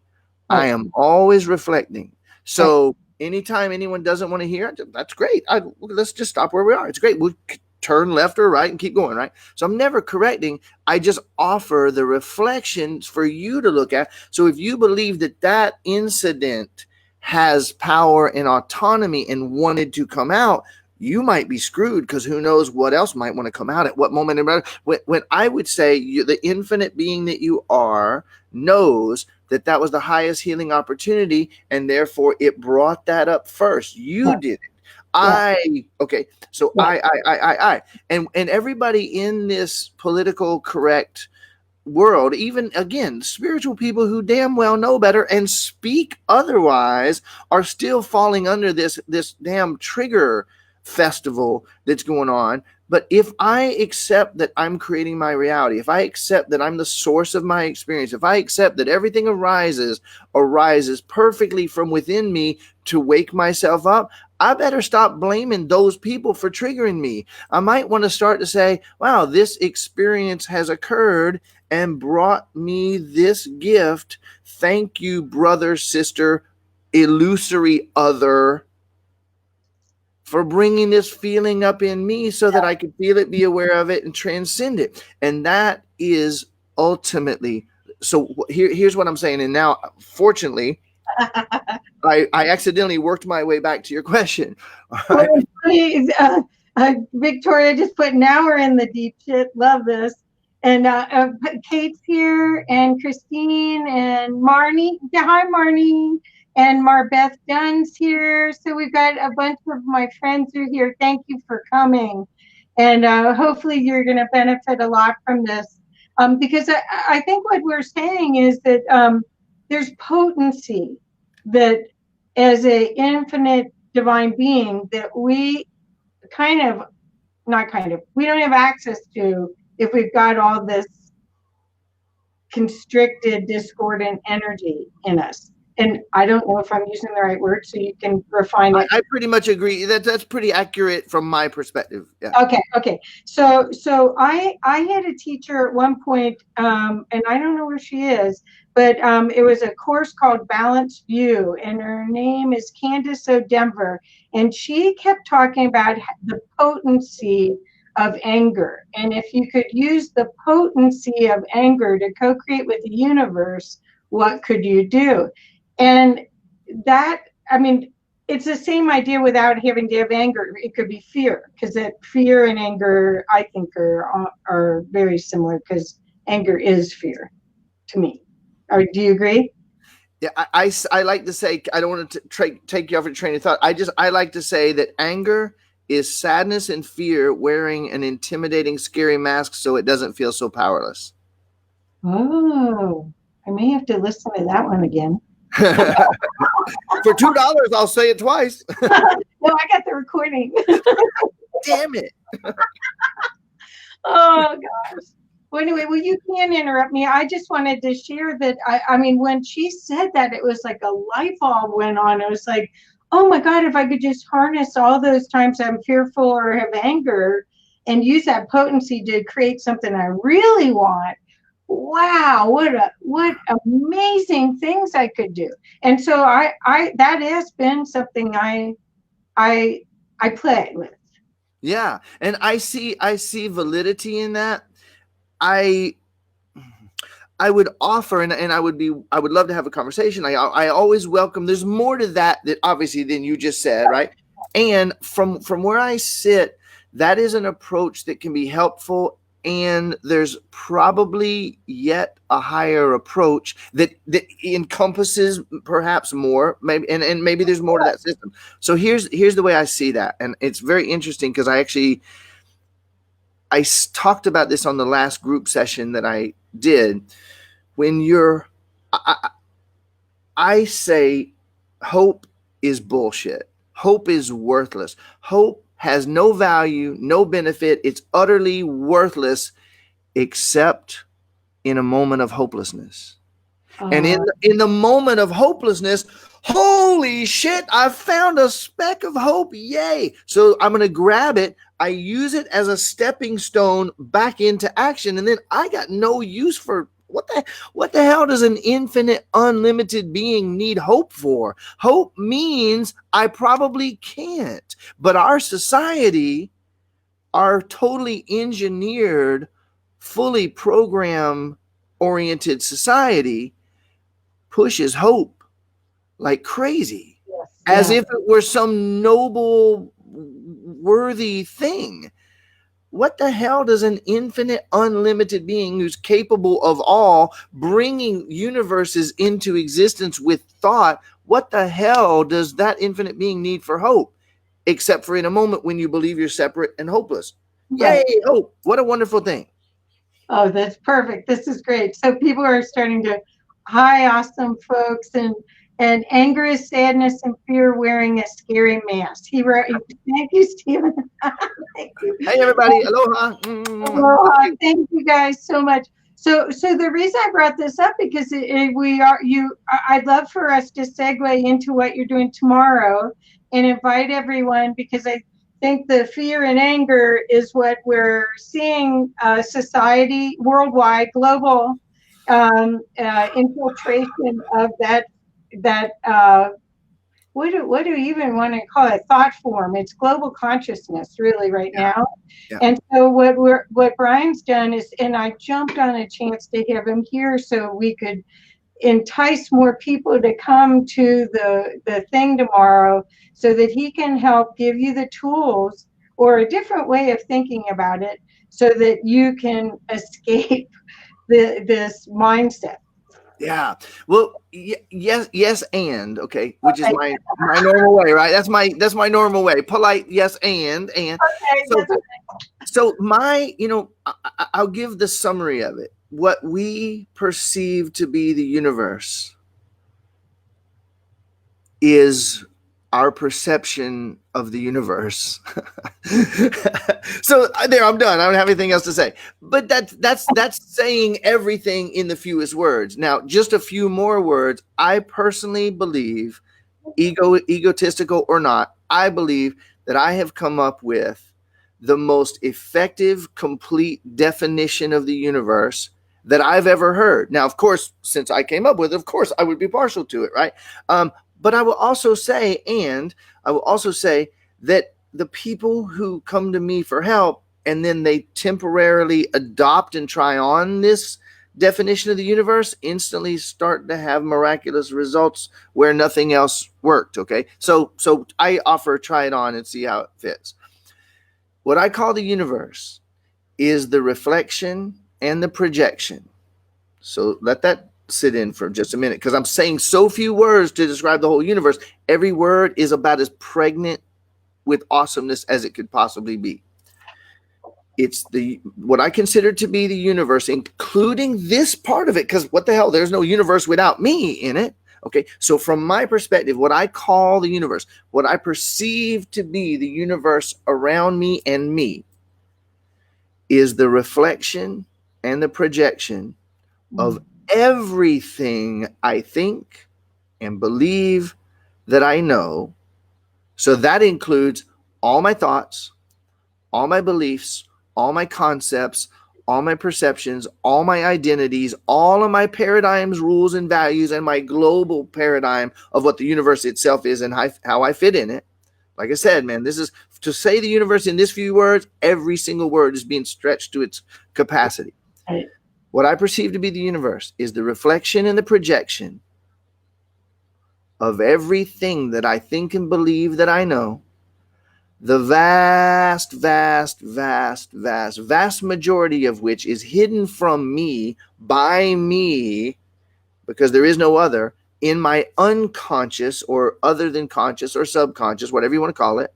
Right. I am always reflecting. So anytime anyone doesn't want to hear it, that's great. Let's just stop where we are. It's great. We'll turn left or right and keep going, right? So I'm never correcting. I just offer the reflections for you to look at. So if you believe that incident has power and autonomy and wanted to come out, you might be screwed, because who knows what else might want to come out at what moment. When I would say the infinite being that you are knows that that was the highest healing opportunity, and therefore it brought that up first. You did it. Okay. So and everybody in this political correct world, even again, spiritual people who damn well know better and speak otherwise, are still falling under this damn trigger festival that's going on. But if I accept that I'm creating my reality, if I accept that I'm the source of my experience, if I accept that everything arises perfectly from within me to wake myself up, I better stop blaming those people for triggering me. I might want to start to say, wow, this experience has occurred and brought me this gift. Thank you, brother, sister, illusory other, for bringing this feeling up in me so that I could feel it, be aware of it, and transcend it. And that is ultimately, so here's what I'm saying. And now, fortunately, I accidentally worked my way back to your question. Right. Victoria just put, now we're in the deep shit. Love this. And Kate's here, and Christine, and Marnie. Yeah, hi, Marnie. And Marbeth Dunn's here. So we've got a bunch of my friends who are here. Thank you for coming. And hopefully you're going to benefit a lot from this. Because I think what we're saying is that there's potency that, as an infinite divine being, that we we don't have access to if we've got all this constricted, discordant energy in us. And I don't know if I'm using the right word, so you can refine it. I pretty much agree. That's pretty accurate from my perspective. Yeah. Okay. So I had a teacher at one point, and I don't know where she is, but it was a course called Balanced View, and her name is Candace O'Denver, and she kept talking about the potency of anger. And if you could use the potency of anger to co-create with the universe, what could you do? And that, I mean, it's the same idea without having to have anger. It could be fear, because that fear and anger, I think, are very similar, because anger is fear to me. Or do you agree? Yeah, I like to say, I don't want to take you off your train of thought. I like to say that anger is sadness and fear wearing an intimidating, scary mask so it doesn't feel so powerless. Oh, I may have to listen to that one again. For $2, I'll say it twice. No, I got the recording. Damn it. Oh, gosh. Well, anyway, well, you can interrupt me. I just wanted to share that, I mean, when she said that, it was like a light bulb went on. It was like, oh my God, if I could just harness all those times I'm fearful or have anger and use that potency to create something I really want. Wow, what amazing things I could do. And so I that has been something I play with. Yeah, and I see validity in that. I would offer, and I would love to have a conversation. I always welcome. There's more to that obviously than you just said, right? And from where I sit, that is an approach that can be helpful. And there's probably yet a higher approach that encompasses perhaps more, maybe, and maybe there's more to that system. So here's the way I see that, and it's very interesting because I talked about this on the last group session that I did. When I say hope is bullshit. Hope is worthless. Hope has no value, no benefit. It's utterly worthless, except in a moment of hopelessness. And in the moment of hopelessness, holy shit, I found a speck of hope. Yay. So I'm going to grab it. I use it as a stepping stone back into action. And then I got no use for what the hell does an infinite, unlimited being need hope for? Hope means I probably can't. But our society, our totally engineered, fully program-oriented society pushes hope like crazy, as if it were some noble worthy thing. What the hell does an infinite, unlimited being who's capable of all bringing universes into existence with thought, what the hell does that infinite being need for hope? Except for in a moment when you believe you're separate and hopeless. Right. Yay, hope. What a wonderful thing. Oh, that's perfect. This is great. So people are starting to, hi, awesome folks, and anger is sadness and fear wearing a scary mask. He wrote, thank you, Stephen. Thank you. Hey, everybody. Aloha. Aloha. Thank you guys so much. So the reason I brought this up because I'd love for us to segue into what you're doing tomorrow and invite everyone, because I think the fear and anger is what we're seeing society worldwide, global infiltration of that what do you even want to call it, thought form? It's global consciousness really right now. Yeah. And so what Brian's done is, and I jumped on a chance to have him here so we could entice more people to come to the thing tomorrow, so that he can help give you the tools or a different way of thinking about it, so that you can escape this mindset. Yeah. Well, yes, and okay, which is my normal way, right? That's my normal way. Polite, yes, and Okay, so my, I'll give the summary of it. What we perceive to be the universe is our perception of the universe. So there, I'm done. I don't have anything else to say. But that's saying everything in the fewest words. Now, just a few more words. I personally believe, egotistical or not, I believe that I have come up with the most effective, complete definition of the universe that I've ever heard. Now, of course, since I came up with it, of course, I would be partial to it, right? But I will also say that the people who come to me for help and then they temporarily adopt and try on this definition of the universe instantly start to have miraculous results where nothing else worked. Okay. So I offer, try it on and see how it fits. What I call the universe is the reflection and the projection. So let that sit in for just a minute, because I'm saying so few words to describe the whole universe. Every word is about as pregnant with awesomeness as it could possibly be. It's what I consider to be the universe, including this part of it, because what the hell, there's no universe without me in it. Okay, so from my perspective, what I call the universe, what I perceive to be the universe around me and me, is the reflection and the projection of everything I think and believe that I know. So that includes all my thoughts, all my beliefs, all my concepts, all my perceptions, all my identities, all of my paradigms, rules, and values, and my global paradigm of what the universe itself is and how I fit in it. Like I said, man, this is to say the universe in this few words. Every single word is being stretched to its capacity. Right. What I perceive to be the universe is the reflection and the projection of everything that I think and believe that I know. The vast majority of which is hidden from me, by me, because there is no other, in my unconscious or other than conscious or subconscious, whatever you want to call it,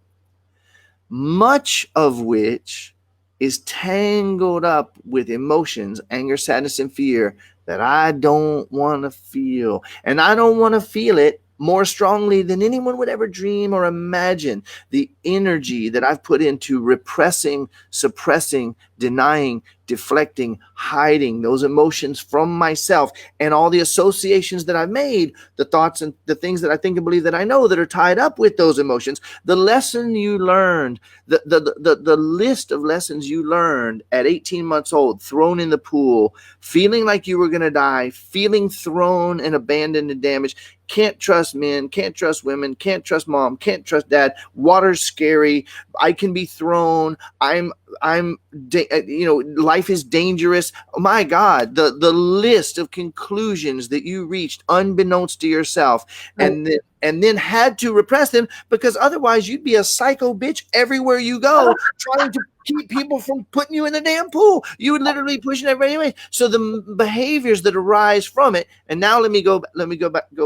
much of which is tangled up with emotions, anger, sadness, and fear that I don't want to feel. And I don't want to feel it more strongly than anyone would ever dream or imagine. The energy that I've put into repressing, suppressing, denying, deflecting, hiding those emotions from myself, and all the associations that I've made, the thoughts and the things that I think and believe that I know that are tied up with those emotions. The lesson you learned, the list of lessons you learned at 18 months old, thrown in the pool, feeling like you were going to die, feeling thrown and abandoned and damaged. Can't trust men, can't trust women, can't trust mom, can't trust dad. Water's scary. I can be thrown. I'm life is dangerous. Oh my God, the list of conclusions that you reached unbeknownst to yourself, Right. and then had to repress them, because otherwise you'd be a psycho bitch everywhere you go, trying to keep people from putting you in the damn pool. You would literally pushing everybody away. So the behaviors that arise from it. And now let me go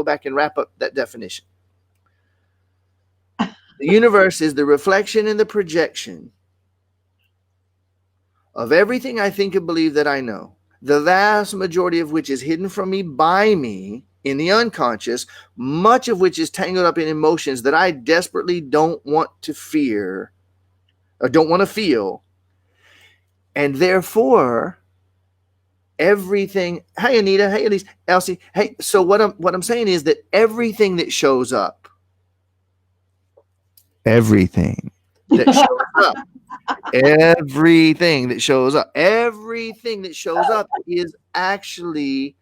back and wrap up that definition. The universe is the reflection and the projection of everything I think and believe that I know, the vast majority of which is hidden from me by me in the unconscious, much of which is tangled up in emotions that I desperately don't want to fear or don't want to feel. And therefore, everything, hey Anita, hey Elise, Elsie, hey, so what I'm saying is that everything that shows up, everything that shows up is actually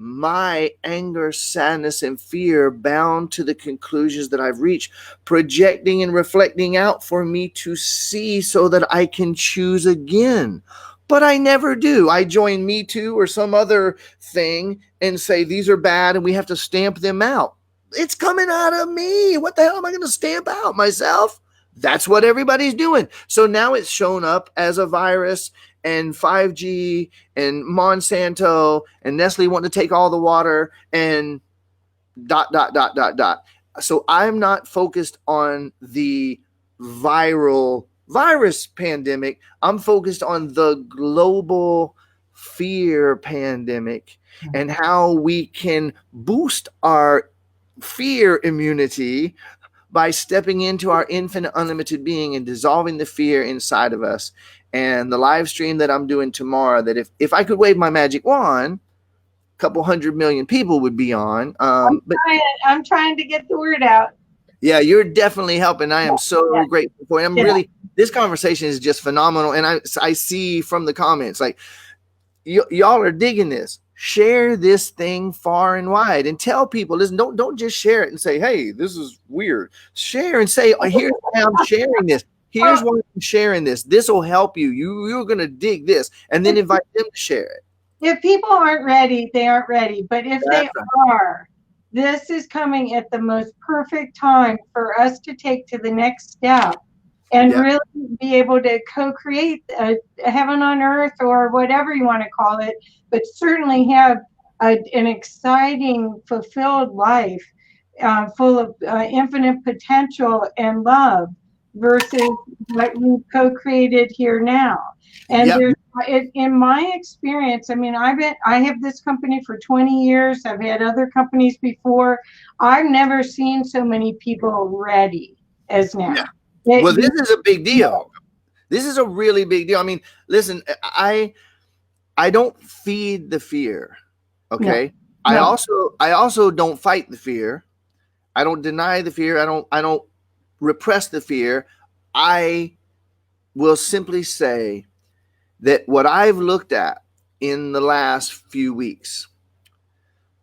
my anger, sadness, and fear bound to the conclusions that I've reached, projecting and reflecting out for me to see so that I can choose again. But I never do. I join Me Too or some other thing and say these are bad and we have to stamp them out. It's coming out of me. What the hell am I going to stamp out? Myself? That's what everybody's doing. So now it's shown up as a virus, and 5G and Monsanto and Nestle want to take all the water and ... So I'm not focused on the viral virus pandemic. I'm focused on the global fear pandemic and how we can boost our fear immunity by stepping into our infinite unlimited being and dissolving the fear inside of us. And the live stream that I'm doing tomorrow, that if I could wave my magic wand, a couple 100 million people would be on. I'm trying to get the word out. Yeah, you're definitely helping. I am so grateful for it. This conversation is just phenomenal. And I see from the comments, like, y'all are digging this. Share this thing far and wide and tell people, listen, don't just share it and say, hey, this is weird. Share and say, oh, here's why I'm sharing this. Here's why I'm sharing this. This will help you. You're going to dig this. And then invite them to share it. If people aren't ready, they aren't ready. But if they are, this is coming at the most perfect time for us to take to the next step and really be able to co-create a heaven on earth, or whatever you want to call it, but certainly have an exciting, fulfilled life full of infinite potential and love versus what we've co-created here now. And there's, in my experience, I mean, I have this company for 20 years. I've had other companies before. I've never seen so many people ready as now. Yeah. Well, this is a big deal. This is a really big deal. I mean, listen, I don't feed the fear. Okay. No. I also don't fight the fear. I don't deny the fear. I don't repress the fear. I will simply say that what I've looked at in the last few weeks,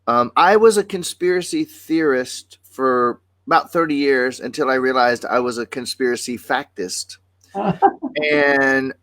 I was a conspiracy theorist for about 30 years until I realized I was a conspiracy factist. And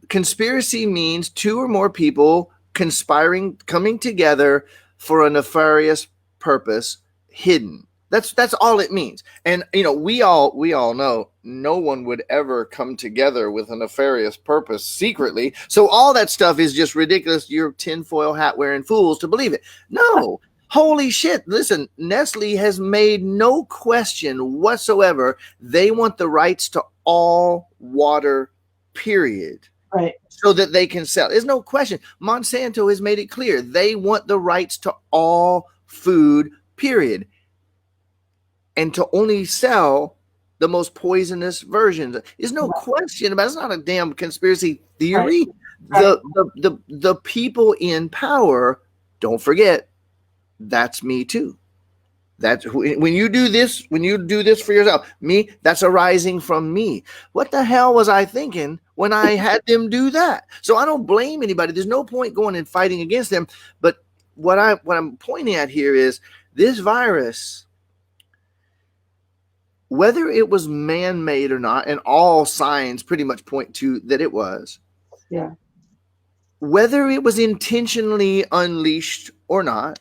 conspiracy means two or more people conspiring, coming together for a nefarious purpose, hidden. That's all it means. And we all know no one would ever come together with a nefarious purpose secretly. So all that stuff is just ridiculous. You're tinfoil hat wearing fools to believe it. No. Holy shit. Listen, Nestle has made no question whatsoever. They want the rights to all water, period. Right. So that they can sell. There's no question. Monsanto has made it clear. They want the rights to all food, period. And to only sell the most poisonous versions. There's no question about it. It's not a damn conspiracy theory. Right. The people in power, don't forget, that's me too. That's when you do this for yourself, me, that's arising from me. What the hell was I thinking when I had them do that? So I don't blame anybody. There's no point going and fighting against them. But what I'm pointing at here is this virus whether it was man-made or not, and all signs pretty much point to that it was, Yeah. whether it was intentionally unleashed or not,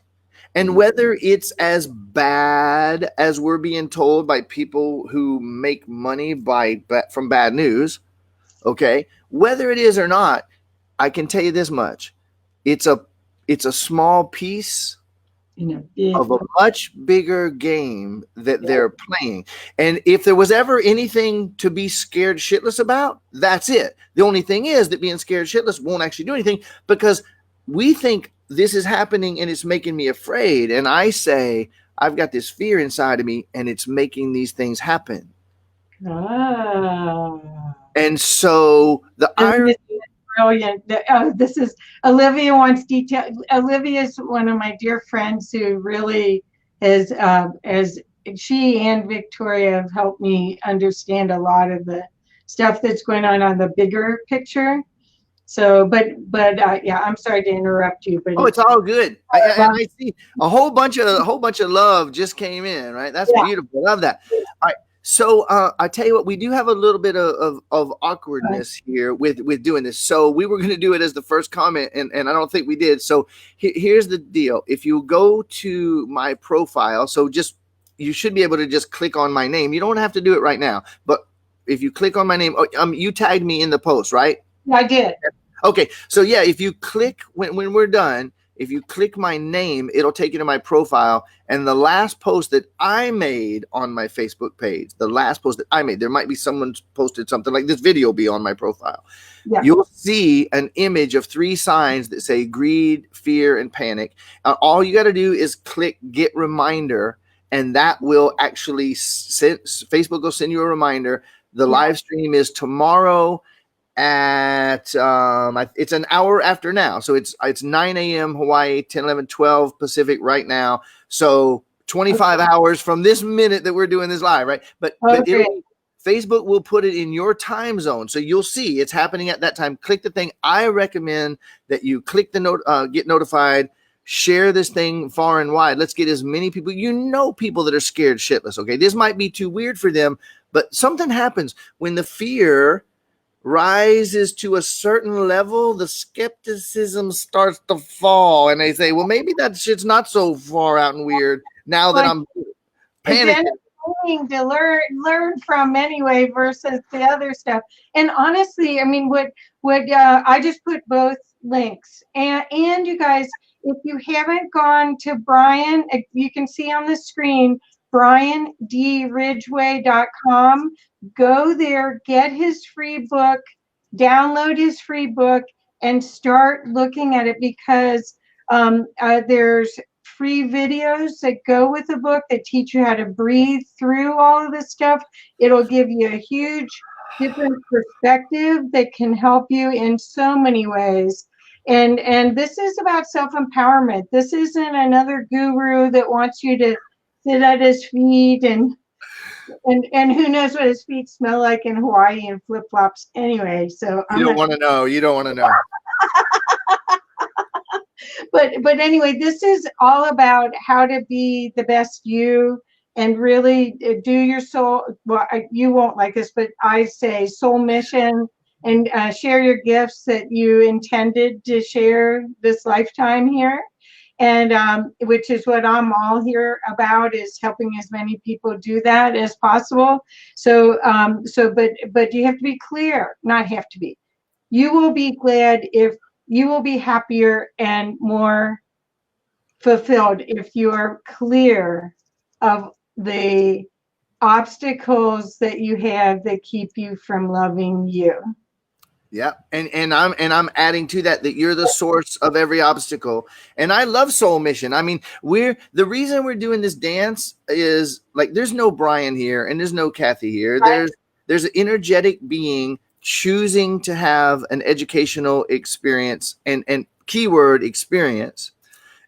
and whether it's as bad as we're being told by people who make money from bad news, okay, whether it is or not, I can tell you this much: it's a small piece of a much bigger game that they're playing. And if there was ever anything to be scared shitless about, that's it. The only thing is that being scared shitless won't actually do anything, because we think this is happening and it's making me afraid. And I say, I've got this fear inside of me and it's making these things happen. And so the irony. Brilliant. This is Olivia wants detail. Olivia is one of my dear friends who really is, as she and Victoria have helped me understand a lot of the stuff that's going on the bigger picture. So, but yeah, I'm sorry to interrupt you, but it's all good. I see a whole bunch of love just came in, right? That's beautiful. Love that. All right. So I tell you what, we do have a little bit of awkwardness here with doing this. So we were going to do it as the first comment, and I don't think we did. So here's the deal. If you go to my profile, so you should be able to just click on my name. You don't have to do it right now, but if you click on my name, you tagged me in the post, right? I did. Okay. So yeah, if you click when we're done, if you click my name, it'll take you to my profile. And the last post that I made on my Facebook page, there might be someone's posted something like this video be on my profile. Yeah. You'll see an image of 3 signs that say greed, fear, and panic. All you got to do is click get reminder, and that will actually Facebook will send you a reminder. The live stream is tomorrow at it's an hour after now, so it's 9 a.m. Hawaii, 10, 11, 12 Pacific right now, so 25 hours from this minute that we're doing this live, right? But Facebook will put it in your time zone, so you'll see it's happening at that time. Click the thing. I recommend that you click the get notified, share this thing far and wide. Let's get as many people, people that are scared shitless. Okay, this might be too weird for them, but something happens when the fear rises to a certain level, the skepticism starts to fall, and they say, well, maybe that shit's not so far out and weird now that I'm panicking. To learn from anyway versus the other stuff. And honestly, I mean, what I just put both links, and you guys, if you haven't gone to Brian, you can see on the screen briandridgway.com. Go there, get his free book, download his free book, and start looking at it, because there's free videos that go with the book that teach you how to breathe through all of this stuff. It'll give you a huge different perspective that can help you in so many ways. And this is about self-empowerment. This isn't another guru that wants you to sit at his feet and who knows what his feet smell like in Hawaii and flip-flops anyway. So you don't want to know. You don't want to know. But anyway, this is all about how to be the best you and really do your soul. Well, you won't like this, but I say soul mission, and share your gifts that you intended to share this lifetime here. And which is what I'm all here about, is helping as many people do that as possible. So but you have to be clear, not have to be. You will be glad if you will be happier and more fulfilled if you are clear of the obstacles that you have that keep you from loving you. Yeah, and I'm adding to that you're the source of every obstacle. And I love Soul Mission. I mean, the reason we're doing this dance is like there's no Brian here and there's no Kathy here. Right. There's an energetic being choosing to have an educational experience, and keyword experience.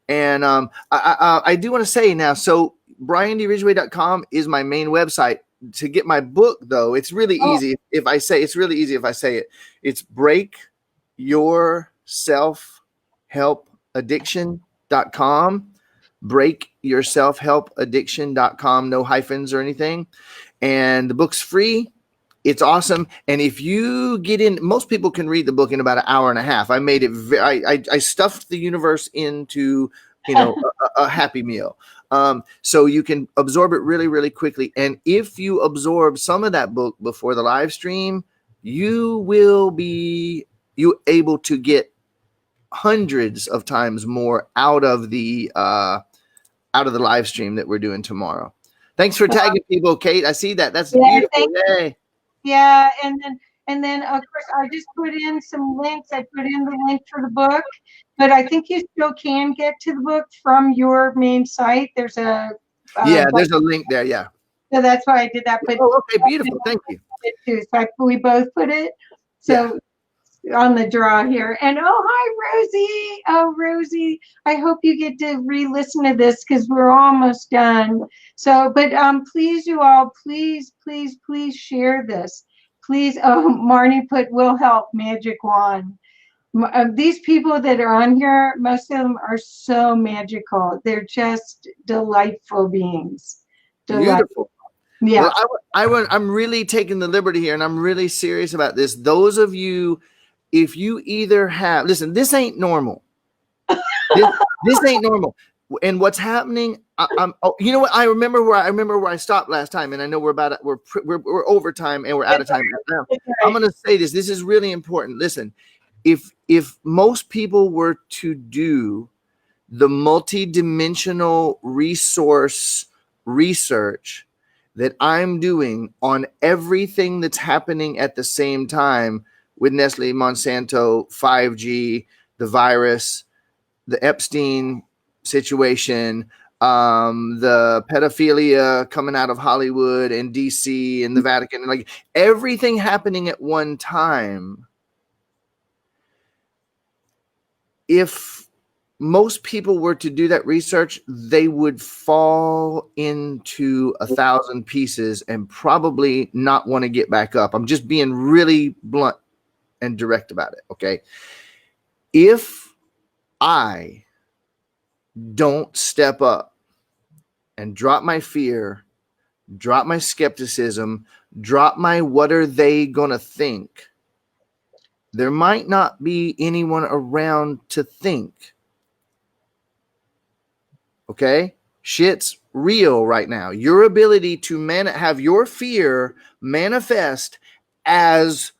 And I do want to say now, so briandridgway.com is my main website. To get my book, though, it's really easy if I say it. It's breakyourselfhelpaddiction.com. breakyourselfhelpaddiction.com, no hyphens or anything. And the book's free. It's awesome. And if you get in, most people can read the book in about an hour and a half. I made it I stuffed the universe into, a happy meal. So you can absorb it really, really quickly. And if you absorb some of that book before the live stream, you will be able to get hundreds of times more out of the live stream that we're doing tomorrow. Thanks for tagging people, Kate. I see that. That's beautiful. Yay. Yeah, and then of course I just put in some links. I put in the link for the book, but I think you still can get to the book from your main site. There's a there's a link there. Yeah. So that's why I did that. But okay, beautiful. Thank you. So we both put it. So on the draw here. And hi, Rosie. Oh, Rosie, I hope you get to re-listen to this because we're almost done. So, but please, you all, please share this. Please, Marnie put will help magic wand. These people that are on here, most of them are so magical. They're just delightful beings. Beautiful. Yeah. Well, I'm really taking the liberty here, and I'm really serious about this. Those of you, if you either have, listen, this ain't normal. This ain't normal. And what's happening? You know what? I remember where I stopped last time, and I know we're over time and we're out of time right now. I'm going to say this. This is really important. Listen, if most people were to do the multidimensional resource research that I'm doing on everything that's happening at the same time with Nestle, Monsanto, 5G, the virus, the Epstein situation, the pedophilia coming out of Hollywood and DC and the Vatican, like everything happening at one time. If most people were to do that research, they would fall into 1,000 pieces and probably not want to get back up. I'm just being really blunt and direct about it. Okay. If I don't step up and drop my fear, drop my skepticism, drop my what are they gonna think, there might not be anyone around to think. Okay? Shit's real right now. Your ability to have your fear manifest as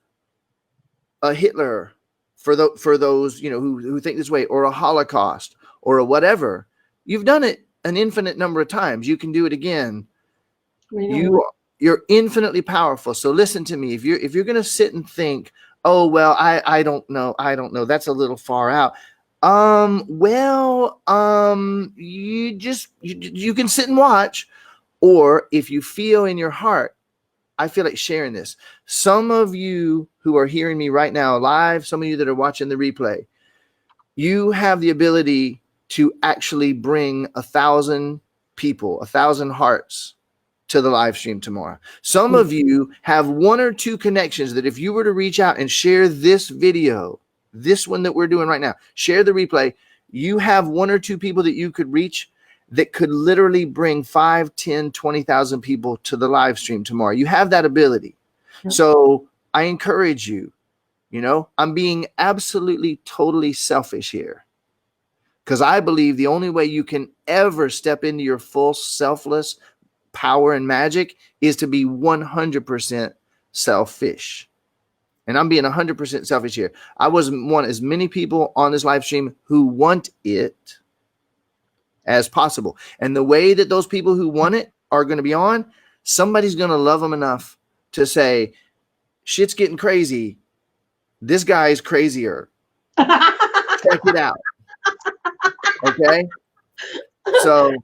a Hitler for those, who think this way, or a Holocaust or a whatever. You've done it an infinite number of times. You can do it again. You're infinitely powerful. So listen to me. If you're going to sit and think, oh, well, I don't know. That's a little far out. You can sit and watch, or if you feel in your heart, I feel like sharing this. Some of you who are hearing me right now live, some of you that are watching the replay, you have the ability to actually bring 1,000 people, 1,000 hearts to the live stream tomorrow. Some of you have one or two connections that if you were to reach out and share this video, this one that we're doing right now, share the replay, you have one or two people that you could reach that could literally bring 5, 10, 20,000 people to the live stream tomorrow. You have that ability. Yep. So I encourage you, I'm being absolutely, totally selfish here, because I believe the only way you can ever step into your full selfless power and magic is to be 100% selfish. And I'm being 100% selfish here. I want as many people on this live stream who want it as possible. And the way that those people who want it are going to be on, somebody's going to love them enough to say, shit's getting crazy. This guy is crazier. Check it out. Okay? So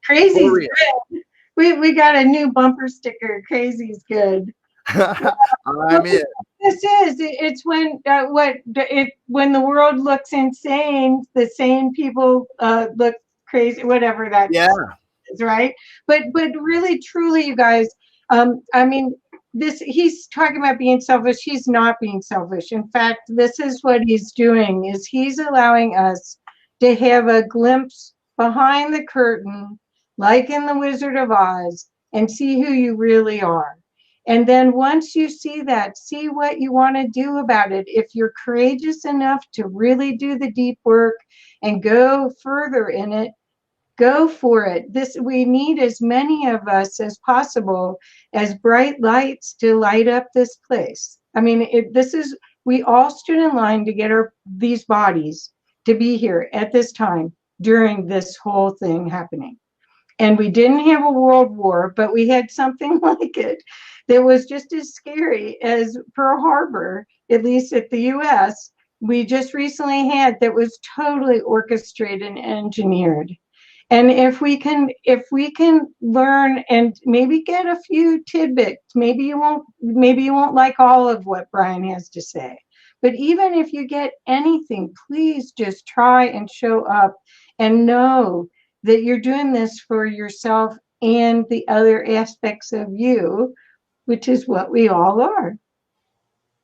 crazy's good. We got a new bumper sticker. Crazy's good. I'm in. It's when when the world looks insane, the sane people look crazy, whatever that is, right? But really, truly, you guys, I mean, he's talking about being selfish. He's not being selfish. In fact, this is what he's doing, is he's allowing us to have a glimpse behind the curtain, like in The Wizard of Oz, and see who you really are. And then once you see that, see what you want to do about it. If you're courageous enough to really do the deep work and go further in it, go for it. We need as many of us as possible as bright lights to light up this place. I mean, we all stood in line to get these bodies to be here at this time during this whole thing happening. And we didn't have a world war, but we had something like it that was just as scary as Pearl Harbor, at least at the US. We just recently had that was totally orchestrated and engineered. And if we can learn and maybe get a few tidbits, maybe you won't like all of what Brian has to say, but even if you get anything, please just try and show up and know that you're doing this for yourself and the other aspects of you, which is what we all are.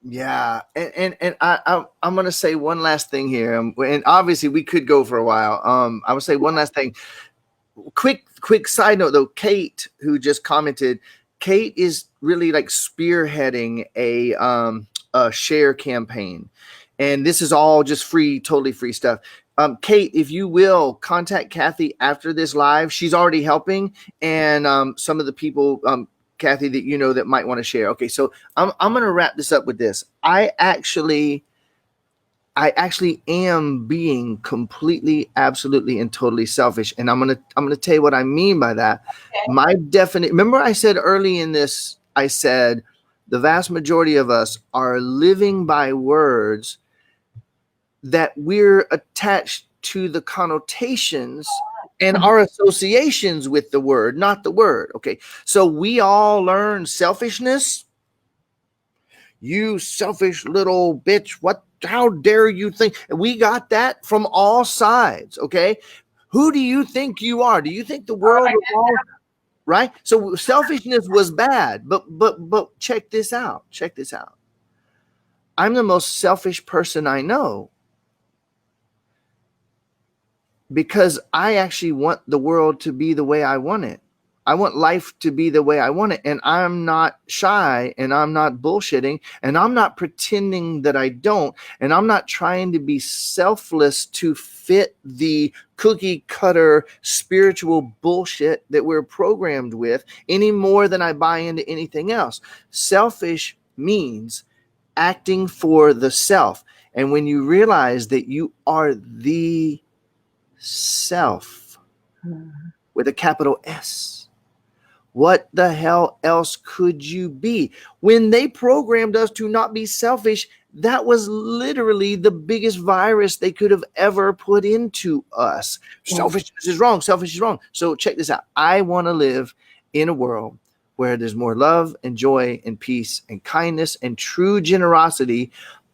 Yeah, and I'm gonna say one last thing here, and obviously we could go for a while. I would say one last thing. Quick side note though, Kate, who just commented, Kate is really like spearheading a share campaign, and this is all just free, totally free stuff. Kate, if you will contact Kathy after this live, she's already helping, and some of the people, Kathy, that you know that might want to share. Okay, so I'm going to wrap this up with this. I actually am being completely, absolutely, and totally selfish, and I'm gonna tell you what I mean by that. Okay. My definite. Remember, I said early in this, I said the vast majority of us are living by words that we're attached to the connotations and our associations with the word, not the word. Okay, so we all learn selfishness. You selfish little bitch. How dare you think? We got that from all sides. Okay. Who do you think you are? Do you think the world revolves? Right? So selfishness was bad, but check this out. Check this out. I'm the most selfish person I know, because I actually want the world to be the way I want it. I want life to be the way I want it. And I'm not shy, and I'm not bullshitting, and I'm not pretending that I don't. And I'm not trying to be selfless to fit the cookie cutter spiritual bullshit that we're programmed with any more than I buy into anything else. Selfish means acting for the self. And when you realize that you are the self with a capital S, what the hell else could you be? When they programmed us to not be selfish, that was literally the biggest virus they could have ever put into us. Selfishness is wrong. Selfish is wrong. So check this out. I want to live in a world where there's more love and joy and peace and kindness and true generosity.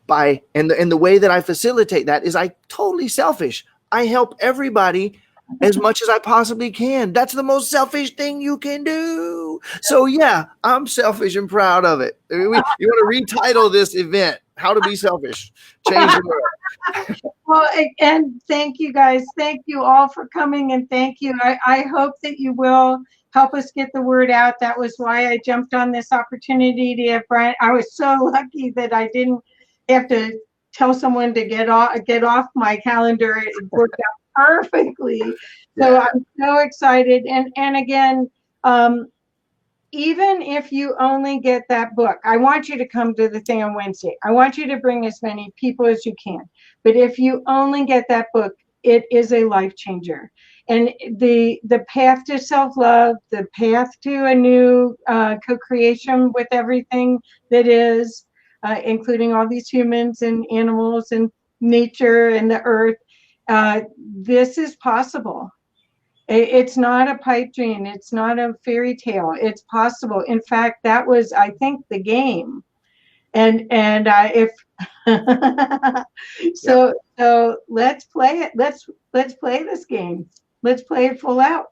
And the way that I facilitate that is I totally selfish. I help everybody as much as I possibly can. That's the most selfish thing you can do. So yeah, I'm selfish and proud of it. You want to retitle this event, How to Be Selfish, Change the World. Well, and thank you guys. Thank you all for coming, and thank you. I hope that you will help us get the word out. That was why I jumped on this opportunity to have Brian. I was so lucky that I didn't have to tell someone to get off my calendar. It worked out perfectly. So yeah. I'm so excited. And again, even if you only get that book, I want you to come to the thing on Wednesday. I want you to bring as many people as you can. But if you only get that book, it is a life changer. And the path to self-love, the path to a new co-creation with everything that is, including all these humans and animals and nature and the earth, this is possible. It's not a pipe dream. It's not a fairy tale. It's possible. In fact, that was, I think, the game. And if so, let's play it. Let's play this game. Let's play it full out.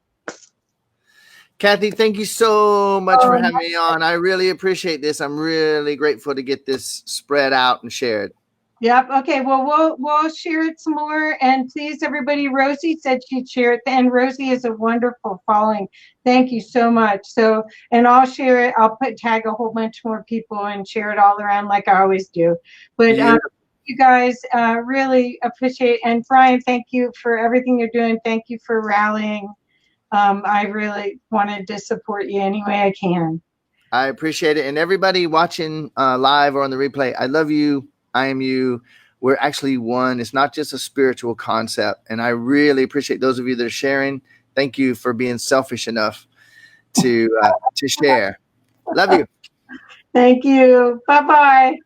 Kathy, thank you so much for having me on. I really appreciate this. I'm really grateful to get this spread out and shared. Yep. Okay. Well, we'll share it some more. And please, everybody, Rosie said she'd share it. And Rosie is a wonderful following. Thank you so much. So, and I'll share it. I'll tag a whole bunch more people and share it all around like I always do. But Beautiful. you guys really appreciate. And Brian, thank you for everything you're doing. Thank you for rallying. I really wanted to support you any way I can. I appreciate it. And everybody watching live or on the replay, I love you. I am you. We're actually one. It's not just a spiritual concept. And I really appreciate those of you that are sharing. Thank you for being selfish enough to share. Love you. Thank you. Bye-bye.